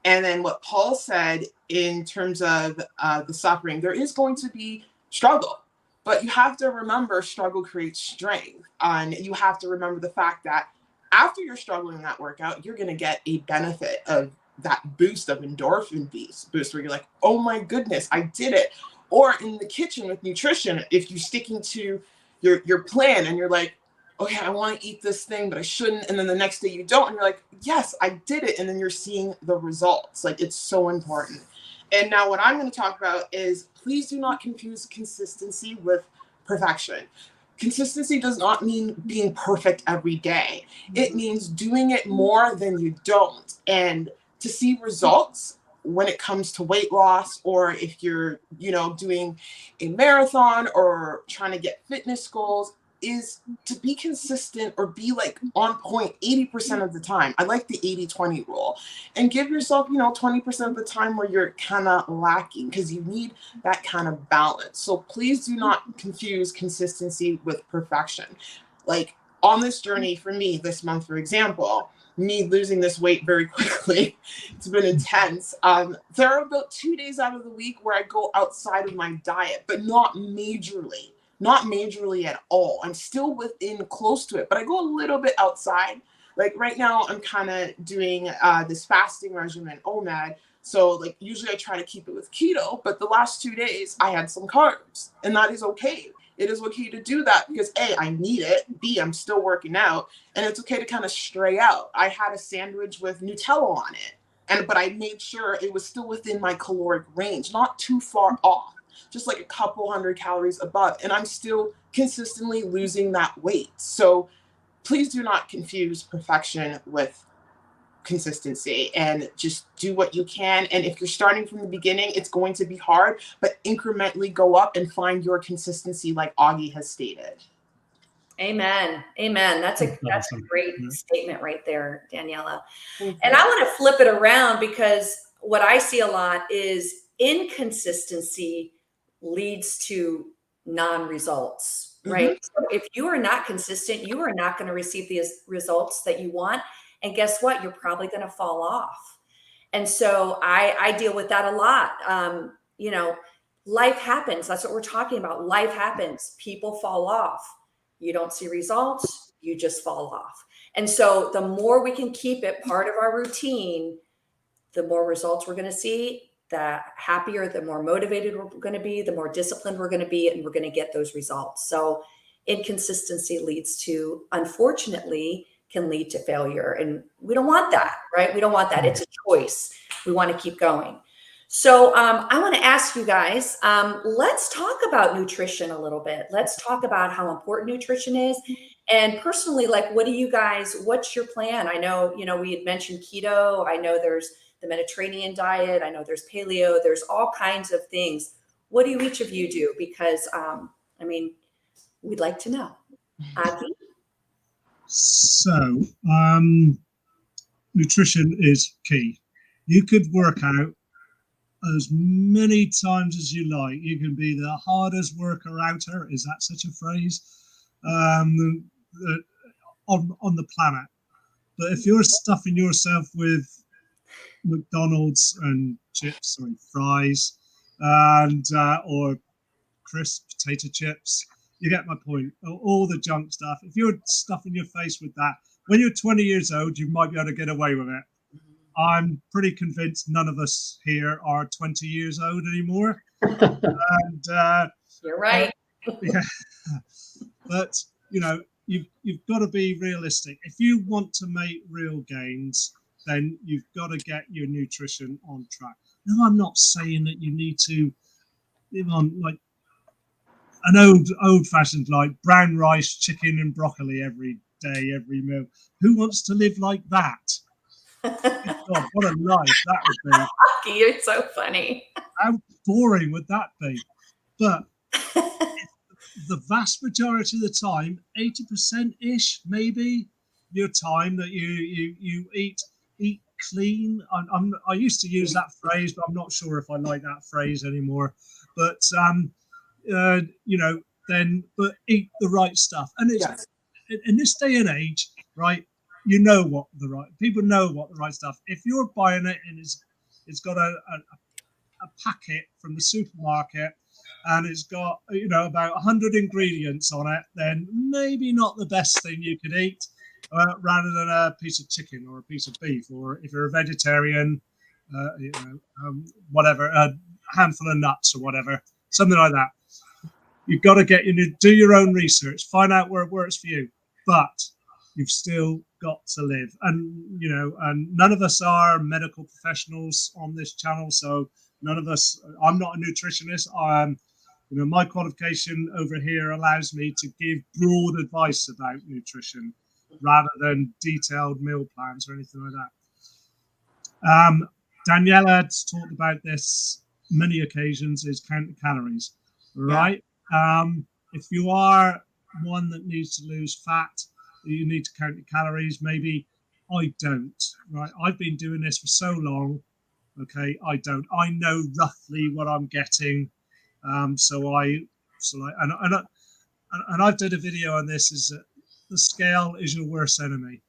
And then what Paul said in terms of the suffering, there is going to be struggle, but you have to remember struggle creates strength. And you have to remember the fact that after you're struggling in that workout, you're going to get a benefit of that boost of endorphin boost where you're like, oh my goodness, I did it. Or in the kitchen with nutrition, if you're sticking to your plan and you're like, okay, I want to eat this thing, but I shouldn't. And then the next day you don't. And you're like, yes, I did it. And then you're seeing the results. Like, it's so important. And now what I'm going to talk about is, please do not confuse consistency with perfection. Consistency does not mean being perfect every day. It means doing it more than you don't. And to see results when it comes to weight loss, or if you're, doing a marathon or trying to get fitness goals, is to be consistent or be like on point 80% of the time. I like the 80-20 rule, and give yourself, 20% of the time where you're kind of lacking, because you need that kind of balance. So please do not confuse consistency with perfection. Like on this journey for me this month, for example, me losing this weight very quickly, it's been intense. There are about 2 days out of the week where I go outside of my diet, but not majorly at all. I'm still within close to it, but I go a little bit outside. Like right now, I'm kind of doing this fasting regimen, OMAD. So like usually I try to keep it with keto, but the last 2 days I had some carbs, and that is okay. It is okay to do that because A, I need it. B, I'm still working out, and it's okay to kind of stray out. I had a sandwich with Nutella on it, but I made sure it was still within my caloric range, not too far off, just like a couple hundred calories above, and I'm still consistently losing that weight. So please do not confuse perfection with consistency, and just do what you can. And if you're starting from the beginning, it's going to be hard, but incrementally go up and find your consistency, like Augie has stated. Amen. That's a great statement right there, Daniela. And I want to flip it around, because what I see a lot is inconsistency leads to non-results, right? So if you are not consistent, you are not going to receive these results that you want. And guess what? You're probably going to fall off. And so I deal with that a lot. Life happens. That's what we're talking about. Life happens. People fall off. You don't see results. You just fall off. And so the more we can keep it part of our routine, the more results we're going to see, the happier, the more motivated we're going to be, the more disciplined we're going to be, and we're going to get those results. So inconsistency leads to, unfortunately, can lead to failure. And we don't want that, right? We don't want that. It's a choice. We want to keep going. So I want to ask you guys, let's talk about nutrition a little bit. Let's talk about how important nutrition is. And personally, like, what's your plan? I know, we had mentioned keto. I know there's the Mediterranean diet. I know there's paleo. There's all kinds of things. What do each of you do? Because, we'd like to know. Aki? So, nutrition is key. You could work out as many times as you like. You can be the hardest worker outer, is that such a phrase, on the planet. But if you're stuffing yourself with McDonald's and chips or fries and or crisp potato chips, you get my point. All the junk stuff. If you're stuffing your face with that, when you're 20 years old, you might be able to get away with it. I'm pretty convinced none of us here are 20 years old anymore. And you're right. Yeah. But you've got to be realistic. If you want to make real gains, then you've got to get your nutrition on track. Now, I'm not saying that you need to live on like an old-fashioned, like brown rice, chicken and broccoli every day, every meal. Who wants to live like that? God, what a life that would be. You're so funny. How boring would that be? But the vast majority of the time, 80%-ish, maybe, your time that you eat clean. I used to use that phrase, but I'm not sure if I like that phrase anymore. But but eat the right stuff. And it's in this day and age, right? You know what people know what the right stuff. If you're buying it and it's got a packet from the supermarket and it's got about 100 ingredients on it, then maybe not the best thing you could eat, rather than a piece of chicken or a piece of beef, or if you're a vegetarian, whatever, a handful of nuts or whatever, something like that. You've got to do your own research, find out where it works for you, but you've still got to live. And and none of us are medical professionals on this channel, so none of us. I'm not a nutritionist. My qualification over here allows me to give broad advice about nutrition rather than detailed meal plans or anything like that. Daniela's talked about this many occasions, is count the calories, right? If you are one that needs to lose fat, you need to count the calories. Maybe I don't, right? I've been doing this for so long. Okay, I don't. I know roughly what I'm getting. And I've done a video on this. Is that the scale is your worst enemy?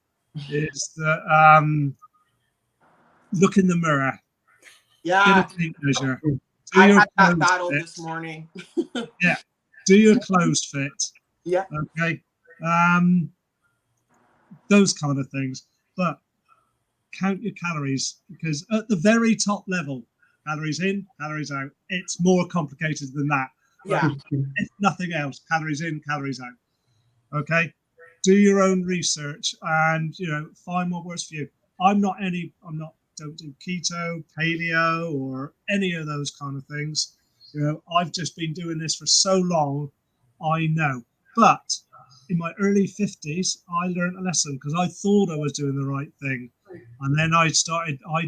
Is that look in the mirror? Yeah, get a tape measure. I had that battle this morning. Yeah, do your clothes fit? Yeah. Okay. Those kind of things, but count your calories, because at the very top level, calories in, calories out, it's more complicated than that. Yeah. If nothing else, calories in, calories out. Okay. Do your own research and find what works for you. Don't do keto, paleo, or any of those kind of things. I've just been doing this for so long, I know. But in my early 50s, I learned a lesson because I thought I was doing the right thing. And then I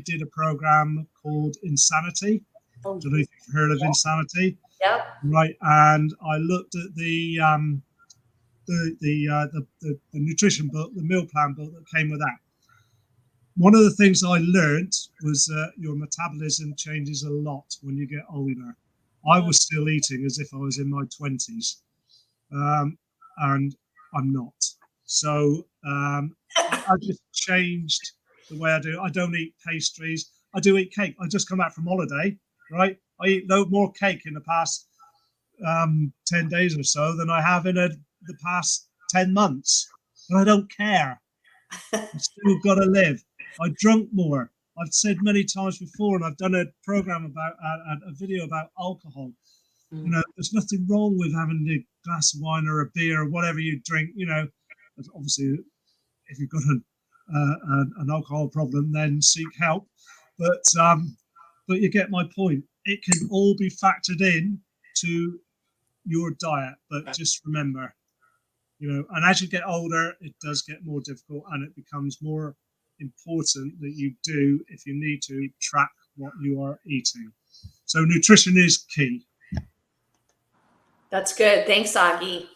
did a program called Insanity. I don't know if you've heard of Insanity. Yep. Right. And I looked at the nutrition book, the meal plan book that came with that. One of the things I learned was that your metabolism changes a lot when you get older. I was still eating as if I was in my 20s, and I'm not. So I just changed the way I do. I don't eat pastries. I do eat cake. I just come back from holiday, right? I eat no more cake in the past 10 days or so than I have in the past 10 months. But I don't care. I've still got to live. I drunk more. I've said many times before, and I've done a program about a video about alcohol. There's nothing wrong with having a glass of wine or a beer or whatever you drink. Obviously, if you've got an alcohol problem, then seek help. But you get my point. It can all be factored in to your diet, but just remember, and as you get older, it does get more difficult, and it becomes more important that you do, if you need to, track what you are eating. So nutrition is key. That's good. Thanks, Augie.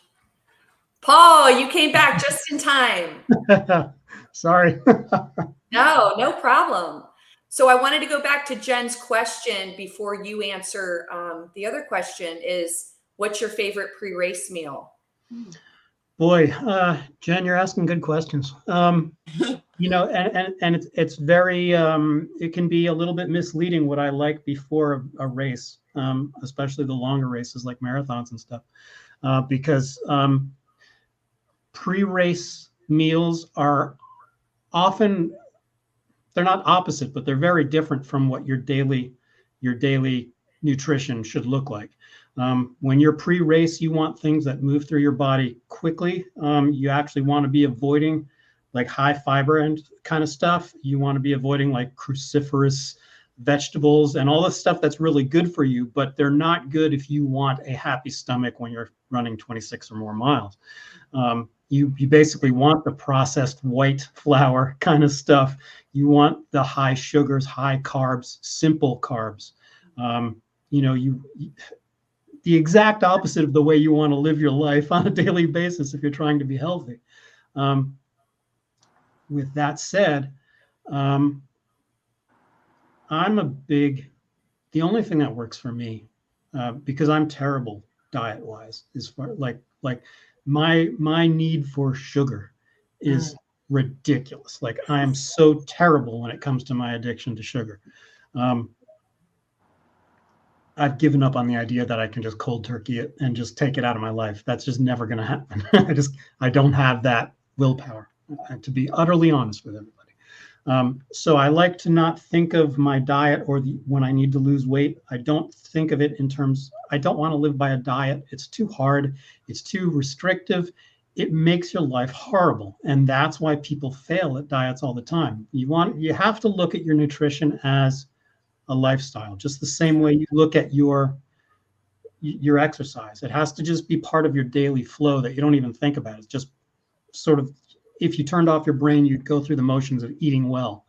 Paul, you came back just in time. Sorry. No problem. So I wanted to go back to Jen's question before you answer. The other question is, what's your favorite pre-race meal? Boy, Jen, you're asking good questions. And it's very, it can be a little bit misleading what I like before a race, especially the longer races like marathons and stuff, because pre-race meals are often, they're not opposite, but they're very different from what your daily nutrition should look like. When you're pre-race, you want things that move through your body quickly. You actually want to be avoiding like high fiber and kind of stuff. You want to be avoiding like cruciferous vegetables and all the stuff that's really good for you, but they're not good if you want a happy stomach when you're running 26 or more miles. You basically want the processed white flour kind of stuff. You want the high sugars, high carbs, simple carbs. The exact opposite of the way you want to live your life on a daily basis if you're trying to be healthy. With that said, the only thing that works for me, because I'm terrible diet-wise, is like my need for sugar is ridiculous. Like I am so terrible when it comes to my addiction to sugar. I've given up on the idea that I can just cold turkey it and just take it out of my life. That's just never going to happen. I don't have that willpower, to be utterly honest with everybody. So I like to not think of my diet when I need to lose weight. I don't think of it in terms, I don't want to live by a diet. It's too hard. It's too restrictive. It makes your life horrible. And that's why people fail at diets all the time. You have to look at your nutrition as a lifestyle, just the same way you look at your exercise. It has to just be part of your daily flow that you don't even think about. It's just sort of, if you turned off your brain, you'd go through the motions of eating well.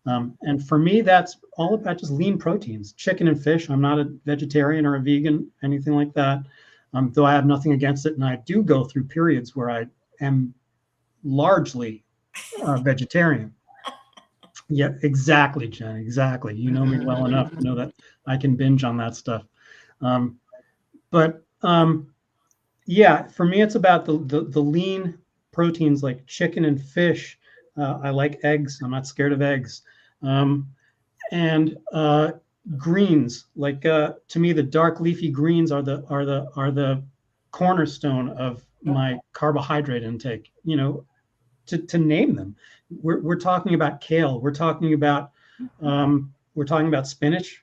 And for me, that's all about just lean proteins, chicken and fish. I'm not a vegetarian or a vegan, anything like that. Though I have nothing against it. And I do go through periods where I am largely vegetarian. Yeah, exactly, Jen. Exactly. You know me well enough to know that I can binge on that stuff. Yeah, for me, it's about the lean proteins like chicken and fish. I like eggs. I'm not scared of eggs. And greens, like to me, the dark leafy greens are the cornerstone of my carbohydrate intake. To name them, we're talking about kale. We're talking about spinach.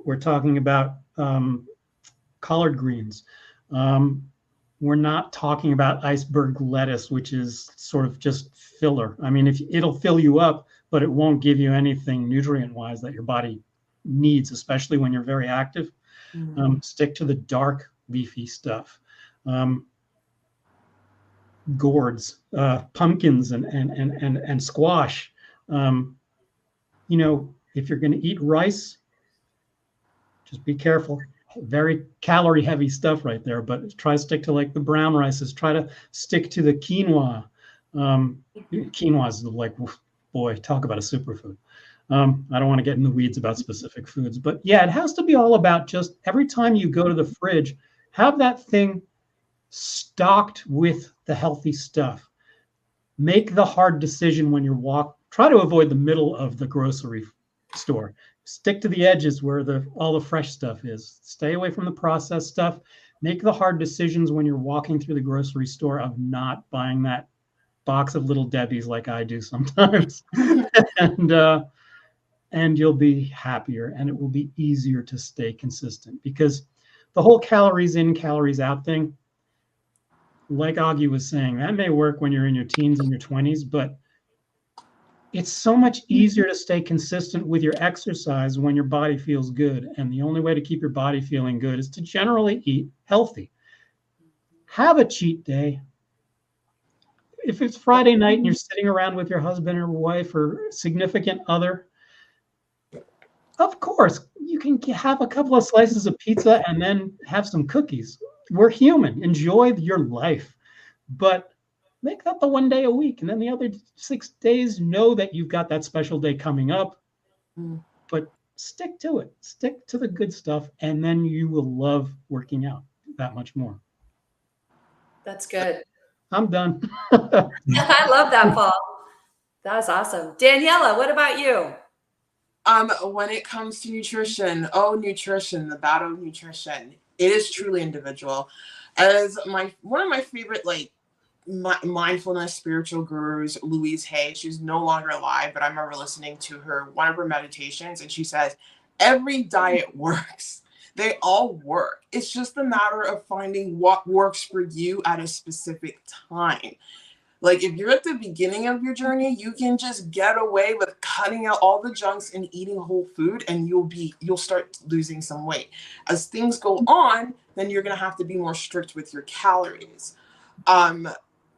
We're talking about collard greens. We're not talking about iceberg lettuce, which is sort of just filler. I mean, it'll fill you up, but it won't give you anything nutrient-wise that your body needs, especially when you're very active. Stick to the dark leafy stuff. Gourds, pumpkins, and squash. If you're going to eat rice, just be careful. Very calorie heavy stuff right there, but try to stick to like the brown rices. Try to stick to the quinoa. Quinoa is like, boy, talk about a superfood. I don't want to get in the weeds about specific foods, but yeah, it has to be all about just every time you go to the fridge, have that thing stocked with the healthy stuff. Make the hard decision when you try to avoid the middle of the grocery store. Stick to the edges where all the fresh stuff is. Stay away from the processed stuff. Make the hard decisions when you're walking through the grocery store of not buying that box of Little Debbie's like I do sometimes. And you'll be happier, and it will be easier to stay consistent, because the whole calories in, calories out thing, like Augie was saying, that may work when you're in your teens and your 20s, but it's so much easier to stay consistent with your exercise when your body feels good. And the only way to keep your body feeling good is to generally eat healthy. Have a cheat day. If it's Friday night and you're sitting around with your husband or wife or significant other, of course, you can have a couple of slices of pizza and then have some cookies. We're human. Enjoy your life. But make that the one day a week. And then the other 6 days, know that you've got that special day coming up. But stick to it. Stick to the good stuff. And then you will love working out that much more. That's good. I'm done. I love that, Paul. That was awesome. Daniela, what about you? When it comes to nutrition, nutrition, the battle of nutrition, it is truly individual. As one of my favorite mindfulness spiritual gurus, Louise Hay, she's no longer alive, but I remember listening to one of her meditations, and she says, every diet works. They all work. It's just a matter of finding what works for you at a specific time. Like if you're at the beginning of your journey, you can just get away with cutting out all the junks and eating whole food, and you'll start losing some weight. As things go on, then you're going to have to be more strict with your calories.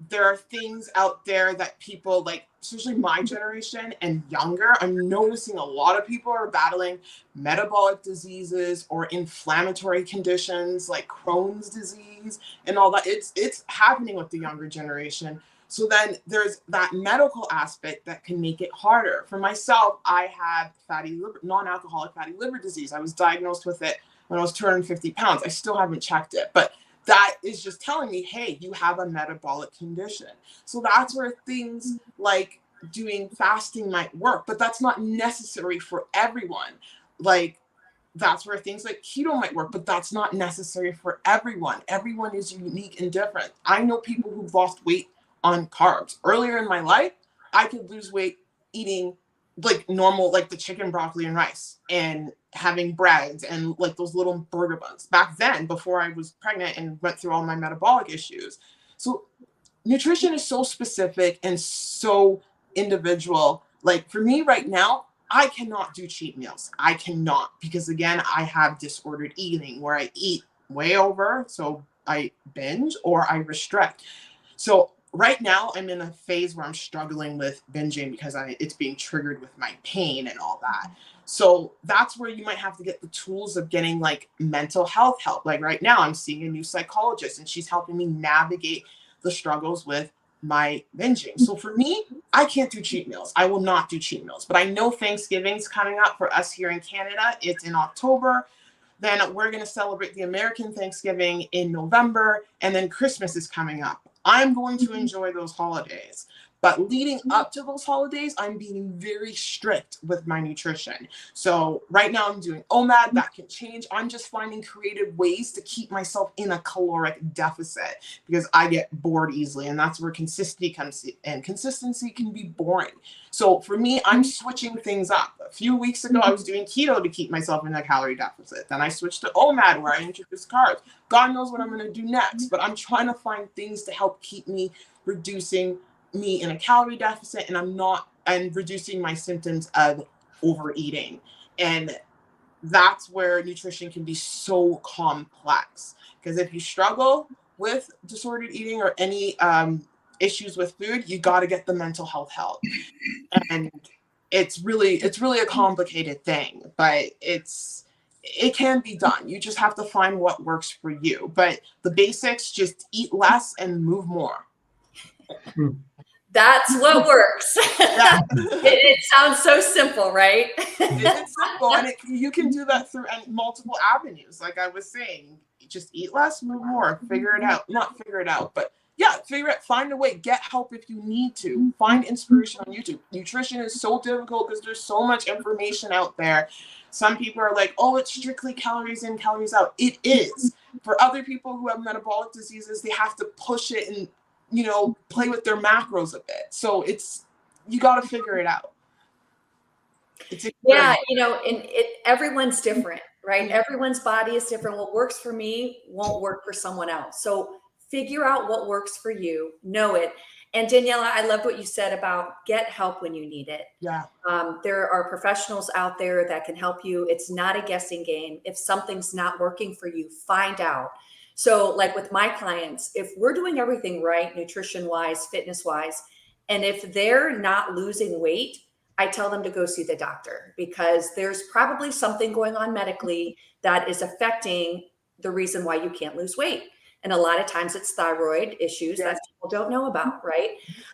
there are things out there that people like, especially my generation and younger, I'm noticing a lot of people are battling metabolic diseases or inflammatory conditions like Crohn's disease and all that. It's happening with the younger generation. So then there's that medical aspect that can make it harder. For myself, I had non-alcoholic fatty liver disease. I was diagnosed with it when I was 250 pounds. I still haven't checked it, but that is just telling me, hey, you have a metabolic condition. So that's where things like doing fasting might work, but that's not necessary for everyone. Like, that's where things like keto might work, but that's not necessary for everyone. Everyone is unique and different. I know people who've lost weight on carbs. Earlier in my life, I could lose weight eating like normal, like the chicken, broccoli, and rice, and having breads and like those little burger buns back then before I was pregnant and went through all my metabolic issues. So nutrition is so specific and so individual. Like for me right now, I cannot do cheat meals. I cannot, because again, I have disordered eating where I eat way over. So I binge or I restrict. So right now I'm in a phase where I'm struggling with binging because it's being triggered with my pain and all that. So that's where you might have to get the tools of getting like mental health help. Like right now I'm seeing a new psychologist and she's helping me navigate the struggles with my binging. So for me, I can't do cheat meals. I will not do cheat meals, but I know Thanksgiving's coming up for us here in Canada. It's in October. Then we're going to celebrate the American Thanksgiving in November, and then Christmas is coming up. I'm going to enjoy those holidays. But leading up to those holidays, I'm being very strict with my nutrition. So right now I'm doing OMAD. That can change. I'm just finding creative ways to keep myself in a caloric deficit because I get bored easily. And that's where consistency comes in. And consistency can be boring. So for me, I'm switching things up. A few weeks ago, I was doing keto to keep myself in a calorie deficit. Then I switched to OMAD where I introduced carbs. God knows what I'm going to do next. But I'm trying to find things to help keep me reducing me in a calorie deficit and reducing my symptoms of overeating. And that's where nutrition can be so complex, because if you struggle with disordered eating or any issues with food, you got to get the mental health help. And it's really a complicated thing, but it can be done. You just have to find what works for you. But the basics, just eat less and move more. That's what works. Yeah. It sounds so simple, right? It's simple, and you can do that through multiple avenues. Like I was saying, just eat less, move more, figure it out. Not figure it out, but yeah, figure it. Find a way. Get help if you need to. Find inspiration on YouTube. Nutrition is so difficult because there's so much information out there. Some people are like, "Oh, it's strictly calories in, calories out." It is. For other people who have metabolic diseases, they have to push it and play with their macros a bit. So you got to figure it out. Yeah, and everyone's different, right? Everyone's body is different. What works for me won't work for someone else. So figure out what works for you, know it. And Daniela, I loved what you said about get help when you need it. Yeah. There are professionals out there that can help you. It's not a guessing game. If something's not working for you, find out. So like with my clients, if we're doing everything right, nutrition wise, fitness wise, and if they're not losing weight, I tell them to go see the doctor, because there's probably something going on medically that is affecting the reason why you can't lose weight. And a lot of times it's thyroid issues that people don't know about, right?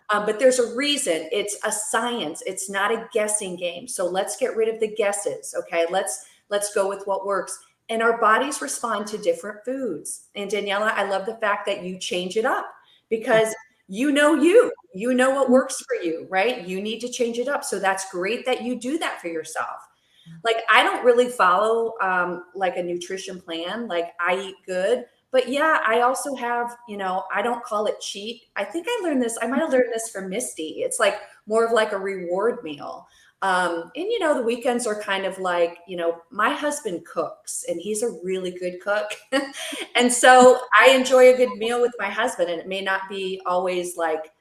But there's a reason. It's a science. It's not a guessing game. So let's get rid of the guesses. Okay. Let's go with what works. And our bodies respond to different foods. And Daniela, I love the fact that you change it up, because you know what works for you, right? You need to change it up. So that's great that you do that for yourself. Like I don't really follow like a nutrition plan. Like I eat good, but yeah, I also have, I don't call it cheat. I think I might have learned this from Misty. It's like more of like a reward meal. And the weekends are kind of like, my husband cooks and he's a really good cook. And so I enjoy a good meal with my husband, and it may not be always like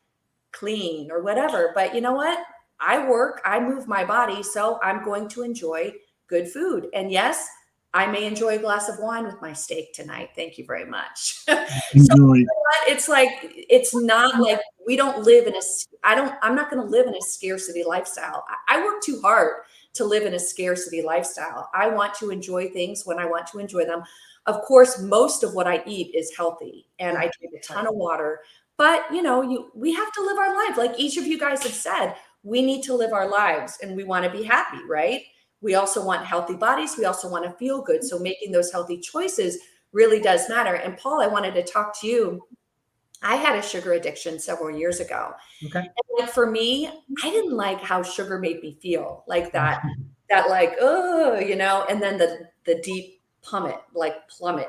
clean or whatever, but you know what? I work, I move my body, so I'm going to enjoy good food. And yes, I may enjoy a glass of wine with my steak tonight. Thank you very much. Enjoy. It's like, it's not like we don't live in I'm not going to live in a scarcity lifestyle. I work too hard to live in a scarcity lifestyle. I want to enjoy things when I want to enjoy them. Of course, most of what I eat is healthy, and I drink a ton of water, but we have to live our life. Like each of you guys have said, we need to live our lives and we want to be happy, right? We also want healthy bodies. We also want to feel good. So making those healthy choices really does matter. And Paul, I wanted to talk to you. I had a sugar addiction several years ago. Okay. And like for me, I didn't like how sugar made me feel, like that like, oh, and then the deep plummet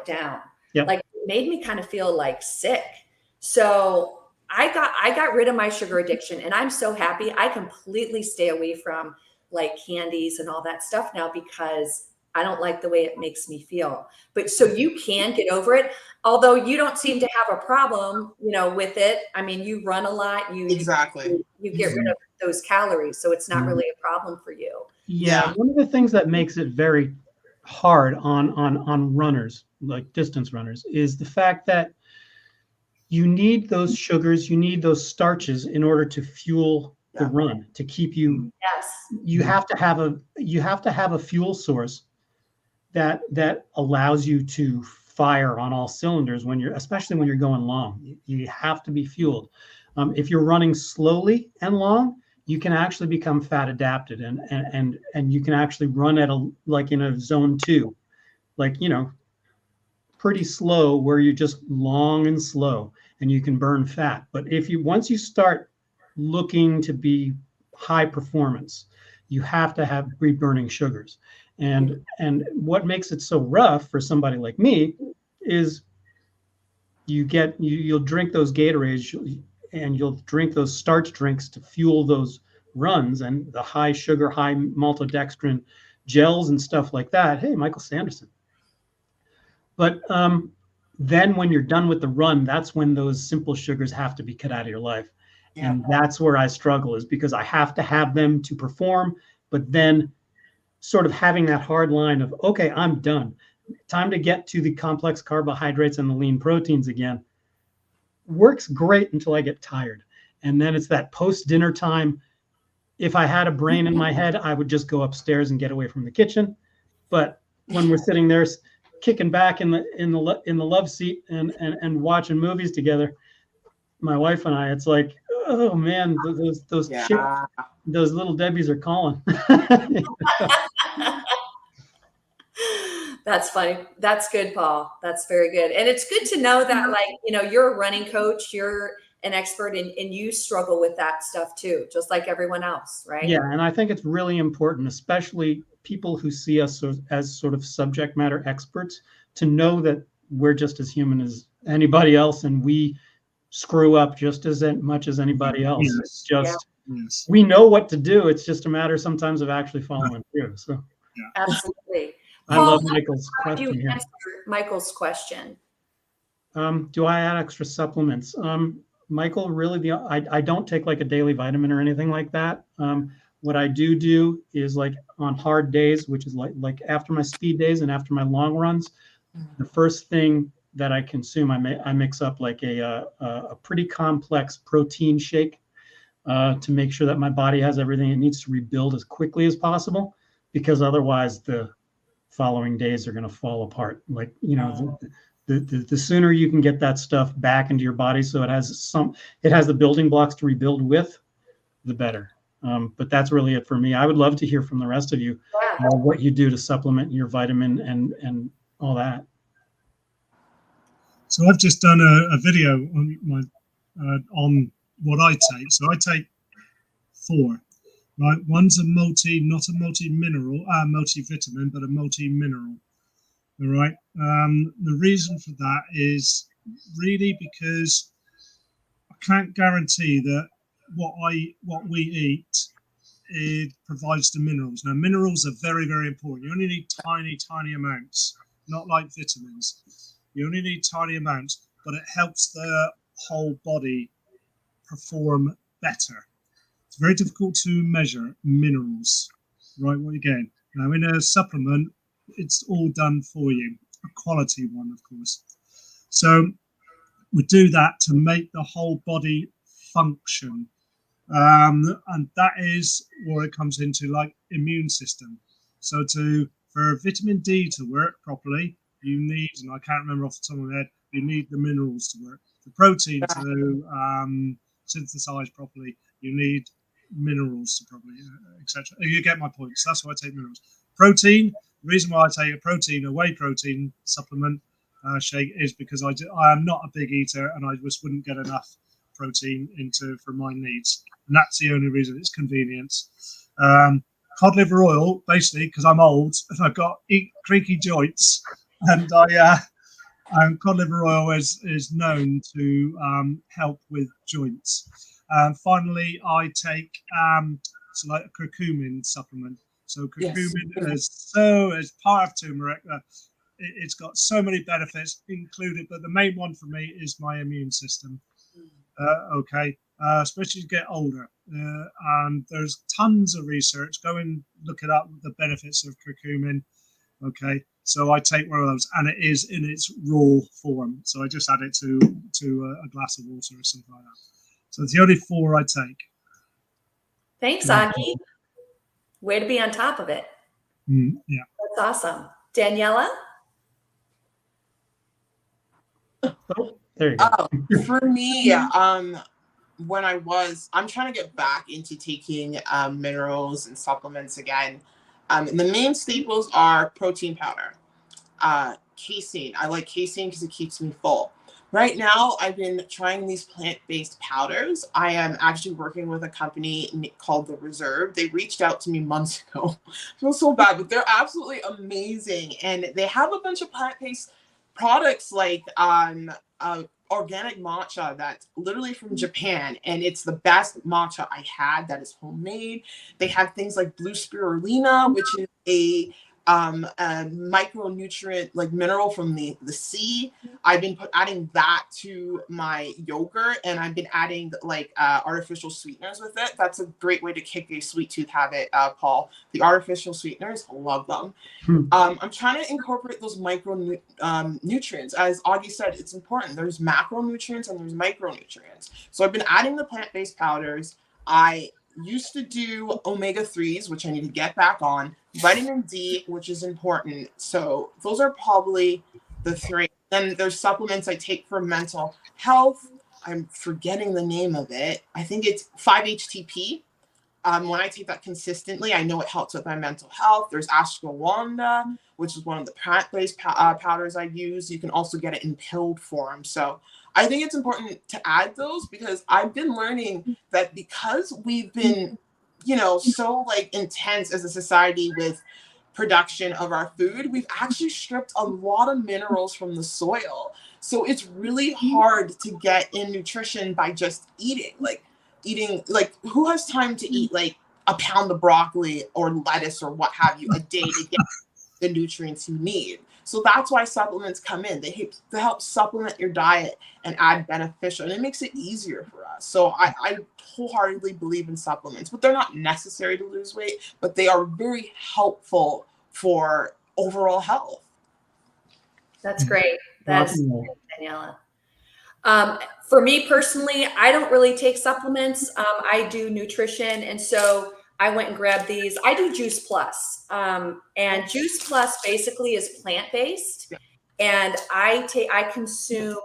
down. Yep. Like it made me kind of feel like sick. So I got rid of my sugar addiction, and I'm so happy. I completely stay away from like candies and all that stuff now because I don't like the way it makes me feel. But so you can get over it, although you don't seem to have a problem, with it. I mean, you run a lot, Exactly. you get rid of those calories, so it's not really a problem for you. Yeah, one of the things that makes it very hard on runners, like distance runners, is the fact that you need those sugars, you need those starches in order to fuel the run, to keep you. Yes. You have to have a fuel source that allows you to fire on all cylinders especially when you're going long. You have to be fueled. If you're running slowly and long, you can actually become fat adapted, and you can actually run at in a zone 2, pretty slow, where you're just long and slow, and you can burn fat. But once you start looking to be high performance, you have to be burning sugars. And what makes it so rough for somebody like me is you'll drink those Gatorades, and you'll drink those starch drinks to fuel those runs, and the high sugar, high maltodextrin gels and stuff like that. Hey, Michael Sanderson. But then when you're done with the run, that's when those simple sugars have to be cut out of your life. Yeah. And that's where I struggle, is because I have to have them to perform, but then sort of having that hard line of, okay, I'm done. Time to get to the complex carbohydrates and the lean proteins again. Works great until I get tired. And then it's that post-dinner time. If I had a brain in my head, I would just go upstairs and get away from the kitchen. But when we're sitting there kicking back in the love seat and watching movies together, my wife and I, it's like, oh man, those little Debbies are calling. That's funny. That's good, Paul. That's very good. And it's good to know that, you're a running coach, you're an expert, and you struggle with that stuff too, just like everyone else, right? Yeah, and I think it's really important, especially people who see us as sort of subject matter experts, to know that we're just as human as anybody else, and we screw up just as much as anybody else. Yes. We know what to do. It's just a matter sometimes of actually following through. So absolutely. I love Michael's question here. Michael's question. Do I add extra supplements? Michael, really, I don't take like a daily vitamin or anything like that. What I do is, like on hard days, which is like after my speed days and after my long runs, the first thing that I consume, I mix up like a pretty complex protein shake to make sure that my body has everything it needs to rebuild as quickly as possible, because otherwise the following days are going to fall apart. Like, the sooner you can get that stuff back into your body so it has the building blocks to rebuild with, the better. But that's really it for me. I would love to hear from the rest of you, what you do to supplement your vitamin and all that. So I've just done a video on what I take. So I take 4. Right, one's not a multi-mineral, multivitamin, but a multi-mineral. All right. The reason for that is really because I can't guarantee that what we eat, it provides the minerals. Now, minerals are very, very important. You only need tiny amounts, not like vitamins. You only need tiny amounts, but it helps the whole body perform better. It's very difficult to measure minerals, right? What you get. Now, in a supplement, it's all done for you, a quality one, of course. So we do that to make the whole body function. And that is where it comes into, like, immune system. So for vitamin D to work properly, you need, and I can't remember off the top of my head, you need the minerals to work. The protein to synthesize properly, you need minerals to properly, etc. You get my point. So that's why I take minerals. Protein. The reason why I take a whey protein supplement shake is because I am not a big eater, and I just wouldn't get enough protein for my needs, and that's the only reason. It's convenience. Cod liver oil, basically, because I'm old and I've got creaky joints, and cod liver oil is known to help with joints. Finally, I take so like a curcumin supplement. So curcumin is part of turmeric. It's got so many benefits included, but the main one for me is my immune system. Especially as you get older. And there's tons of research. Go and look it up, the benefits of curcumin. Okay, so I take one of those, and it is in its raw form. So I just add it to a glass of water or something like that. So it's the only 4 I take. Thanks, Aki. Way to be on top of it. Yeah. That's awesome. Daniela? Oh, there you go. For me, when I'm trying to get back into taking minerals and supplements again. The main staples are protein powder, casein. I like casein because it keeps me full. Right now, I've been trying these plant-based powders. I am actually working with a company called The Reserve. They reached out to me months ago. I feel so bad, but they're absolutely amazing. And they have a bunch of plant-based products like organic matcha that's literally from Japan, and it's the best matcha I had that is homemade. They have things like blue spirulina, which is a micronutrient, like mineral from the sea. I've been adding that to my yogurt, and I've been adding like artificial sweeteners with it. That's a great way to kick a sweet tooth habit, Paul. The artificial sweeteners, love them. I'm trying to incorporate those nutrients. As Augie said, it's important. There's macronutrients and there's micronutrients. So I've been adding the plant-based powders. I used to do omega-3s, which I need to get back on. Vitamin D, which is important. So those are probably the 3. Then there's supplements I take for mental health. I'm forgetting the name of it. I think it's 5-HTP. When I take that consistently, I know it helps with my mental health. There's ashwagandha, which is one of the plant-based powders I use. You can also get it in pilled form. So I think it's important to add those, because I've been learning that because we've been, so like intense as a society with production of our food, we've actually stripped a lot of minerals from the soil. So it's really hard to get in nutrition by just eating, who has time to eat like a pound of broccoli or lettuce or what have you a day to get the nutrients you need? So that's why supplements come in. They help supplement your diet and add beneficial, and it makes it easier for us. So I wholeheartedly believe in supplements, but they're not necessary to lose weight, but they are very helpful for overall health. That's great. That's Daniela. For me personally, I don't really take supplements. I do nutrition. And so I went and grabbed these. I do Juice Plus. And Juice Plus basically is plant-based. And I consume,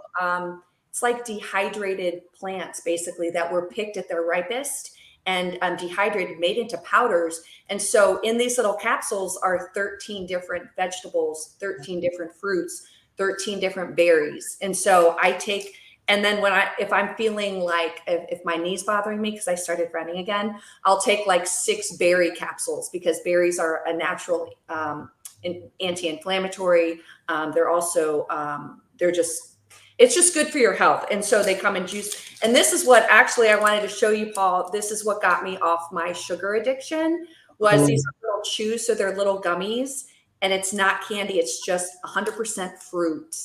it's like dehydrated plants basically that were picked at their ripest and dehydrated, made into powders. And so in these little capsules are 13 different vegetables, 13 different fruits, 13 different berries. And so I take, and then if I'm feeling like, if my knee's bothering me because I started running again, I'll take like 6 berry capsules, because berries are a natural anti-inflammatory. They're also, it's just good for your health. And so they come in juice. And this is what actually I wanted to show you, Paul. This is what got me off my sugar addiction, was these little chews. So they're little gummies, and it's not candy. It's just 100% fruit.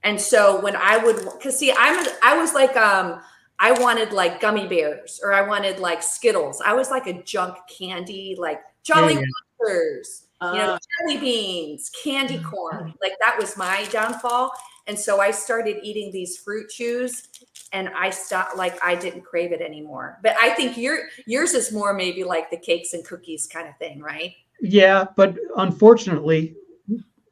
And so when I would, cause see, I was like, I wanted like gummy bears, or I wanted like Skittles. I was like a junk candy, like Jolly Ranchers. jelly beans, candy corn, like that was my downfall. And so I started eating these fruit chews and I stopped, like I didn't crave it anymore. But I think yours is more maybe like the cakes and cookies kind of thing, right? Yeah, but unfortunately,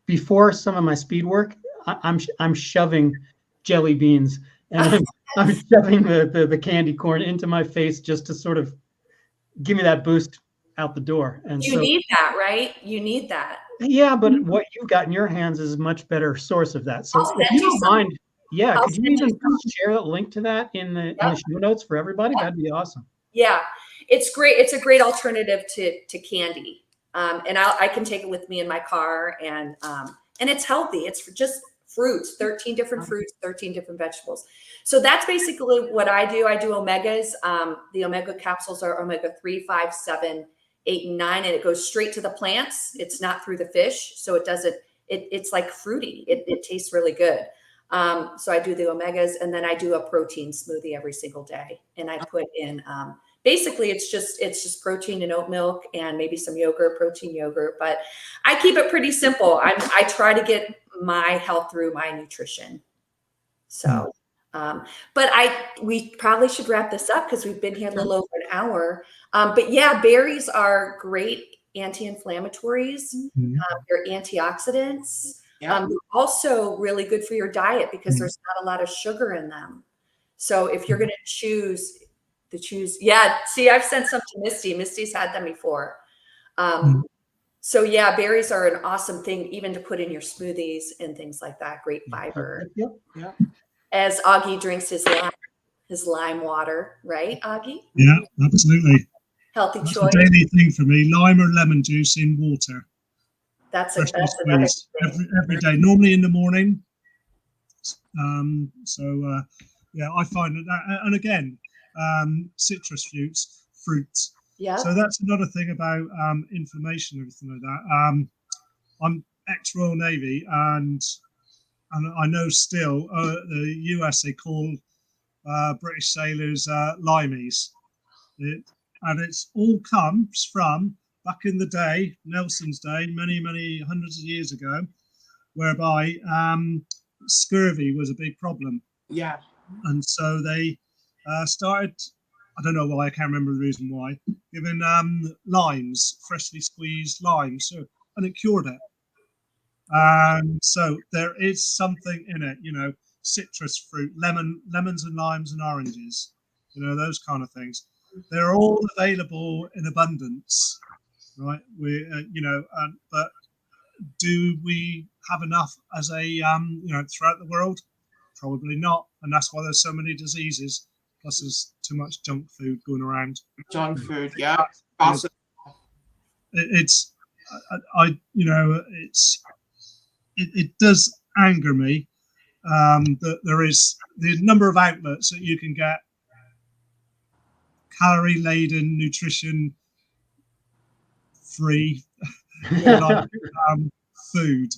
before some of my speed work, I'm shoving jelly beans and I'm shoving the candy corn into my face just to sort of give me that boost out the door. And you need that, right? You need that. Yeah, but what you got in your hands is a much better source of that. So if you don't mind, could you even share a link to that in the show notes for everybody? That'd be awesome. Yeah, it's great. It's a great alternative to candy. And I can take it with me in my car, and it's healthy. It's just fruits, 13 different fruits, 13 different vegetables. So that's basically what I do. I do omegas. The omega capsules are omega-3, 5, 7, 8, and 9, and it goes straight to the plants. It's not through the fish. So it doesn't, it's like fruity. It tastes really good. So I do the omegas, and then I do a protein smoothie every single day. And I put in, basically it's just protein and oat milk and maybe some yogurt, protein yogurt, but I keep it pretty simple. I try to get my health through my nutrition. So, but we probably should wrap this up because we've been here a little over an hour. But yeah, berries are great anti-inflammatories. They're antioxidants. They're also really good for your diet because there's not a lot of sugar in them. So if you're going to choose, see, I've sent some to Misty. Misty's had them before. So yeah, berries are an awesome thing even to put in your smoothies and things like that. Great fiber. Yeah. As Augie drinks his lime water, right, Augie? Yeah, absolutely. Healthy That's choice. a daily thing for me. Lime or lemon juice in water. That's another thing. Every day, normally in the morning. I find that, and again, citrus fruits. Yeah. So that's another thing about inflammation and everything like that. I'm ex-Royal Navy, and I know still the US, they call British sailors limeys. And it's all comes from back in the day, Nelson's day, many hundreds of years ago, whereby scurvy was a big problem. Yeah. And so they started, I don't know why, I can't remember the reason why, giving limes, freshly squeezed limes, and it cured it. So there is something in it, citrus fruit, lemons and limes and oranges, those kind of things. They're all available in abundance, right? But do we have enough as a, throughout the world? Probably not. And that's why there's so many diseases. Plus there's too much junk food going around. Junk food, yeah. Awesome. It does anger me that there is the number of outlets that you can get calorie-laden, nutrition-free food.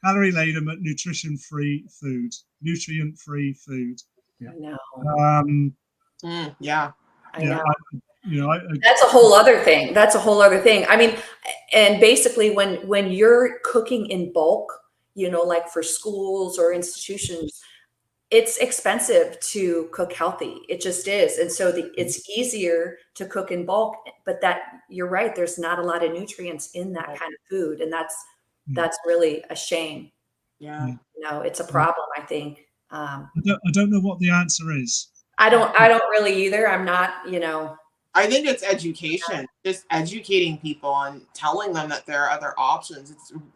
Calorie-laden but nutrition-free food. Nutrient-free food. Yeah. I know. I know. That's a whole other thing. I mean, and basically when you're cooking in bulk, like for schools or institutions, it's expensive to cook healthy. It just is. And so it's easier to cook in bulk, but you're right. There's not a lot of nutrients in that kind of food. And that's really a shame. Yeah. It's a problem, I think. I don't know what the answer is. I don't really either. I'm not, I think it's education, just educating people and telling them that there are other options.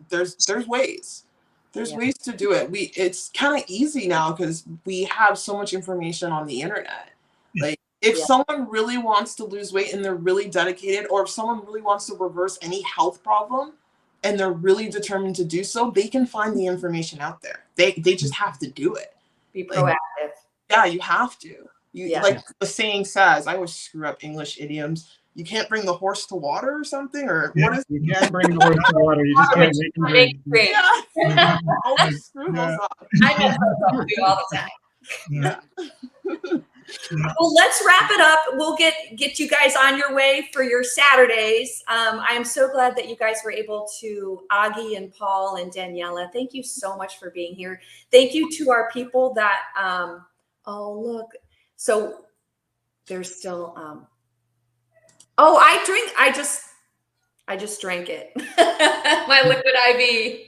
There's ways. There's ways to do it. It's kind of easy now because we have so much information on the internet. Like if someone really wants to lose weight and they're really dedicated, or if someone really wants to reverse any health problem and they're really determined to do so, they can find the information out there. They just have to do it. Be proactive. Yeah, you have to. Like the saying says, I always screw up English idioms. You can't bring the horse to water or something, or what is you can't bring the horse to water. You just can't make him drink. Yeah. I always screw those up. I mess those up too all the time. Yeah. Well, let's wrap it up. We'll get you guys on your way for your Saturdays. I am so glad that you guys were able to, Augie and Paul and Daniela, thank you so much for being here. Thank you to our people that, oh, look. So there's still, oh, I just drank it. My liquid IV.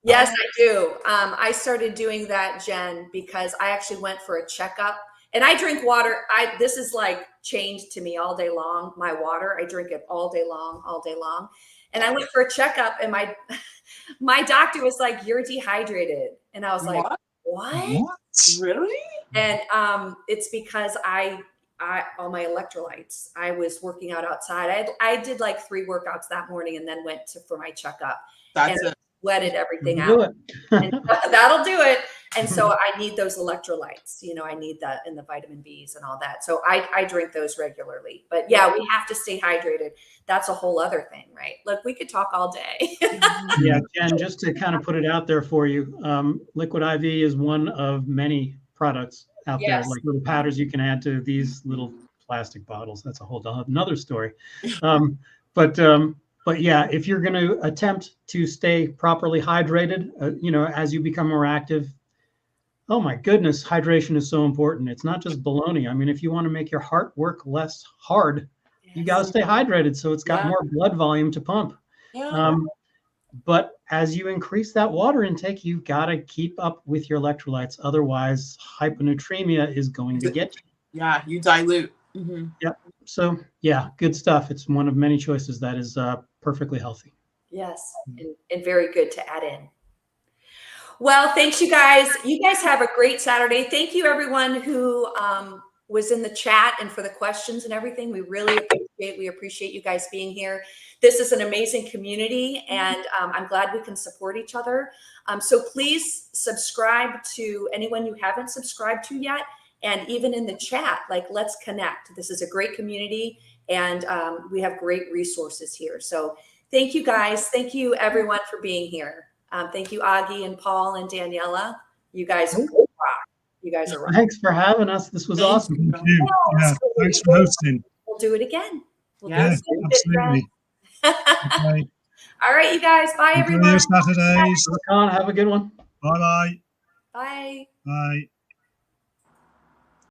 Yes, I do. I started doing that, Jen, because I actually went for a checkup. And I drink water. This is like changed to me all day long. My water, I drink it all day long, all day long. And I went for a checkup, and my doctor was like, "You're dehydrated," and I was like, "What? Really?" And it's because all my electrolytes. I was working out outside. I did like 3 workouts that morning, and then went for my checkup. That's it. Sweated everything Do out. it. That'll do it. And so I need those electrolytes. I need that, and the vitamin Bs and all that. So I drink those regularly. But yeah, we have to stay hydrated. That's a whole other thing, right? Look, we could talk all day. Yeah, Jen, just to kind of put it out there for you, Liquid IV is one of many products out there, like little powders you can add to these little plastic bottles. That's a whole another story. But yeah, if you're going to attempt to stay properly hydrated, as you become more active, oh my goodness, hydration is so important. It's not just baloney. I mean, if you want to make your heart work less hard, you got to stay hydrated so it's got more blood volume to pump. But as you increase that water intake, you've got to keep up with your electrolytes. Otherwise, hyponatremia is going to get you. Yeah, you dilute. Yep. So yeah, good stuff. It's one of many choices that is perfectly healthy. Yes, and very good to add in. Well, thanks, you guys. You guys have a great Saturday. Thank you, everyone who was in the chat and for the questions and everything. We really appreciate you guys being here. This is an amazing community, and I'm glad we can support each other. So please subscribe to anyone you haven't subscribed to yet. And even in the chat, let's connect. This is a great community, and we have great resources here. So thank you, guys. Thank you, everyone, for being here. Thank you, Augie and Paul and Daniela. You guys are rock. You guys are rock. Thanks for having us. This was awesome. Thank you. Yeah, thanks for hosting. We'll do it again. Absolutely. Okay. All right, you guys. Bye, everyone. Enjoy your Saturdays. Have a good one. Bye-bye. Bye. Bye.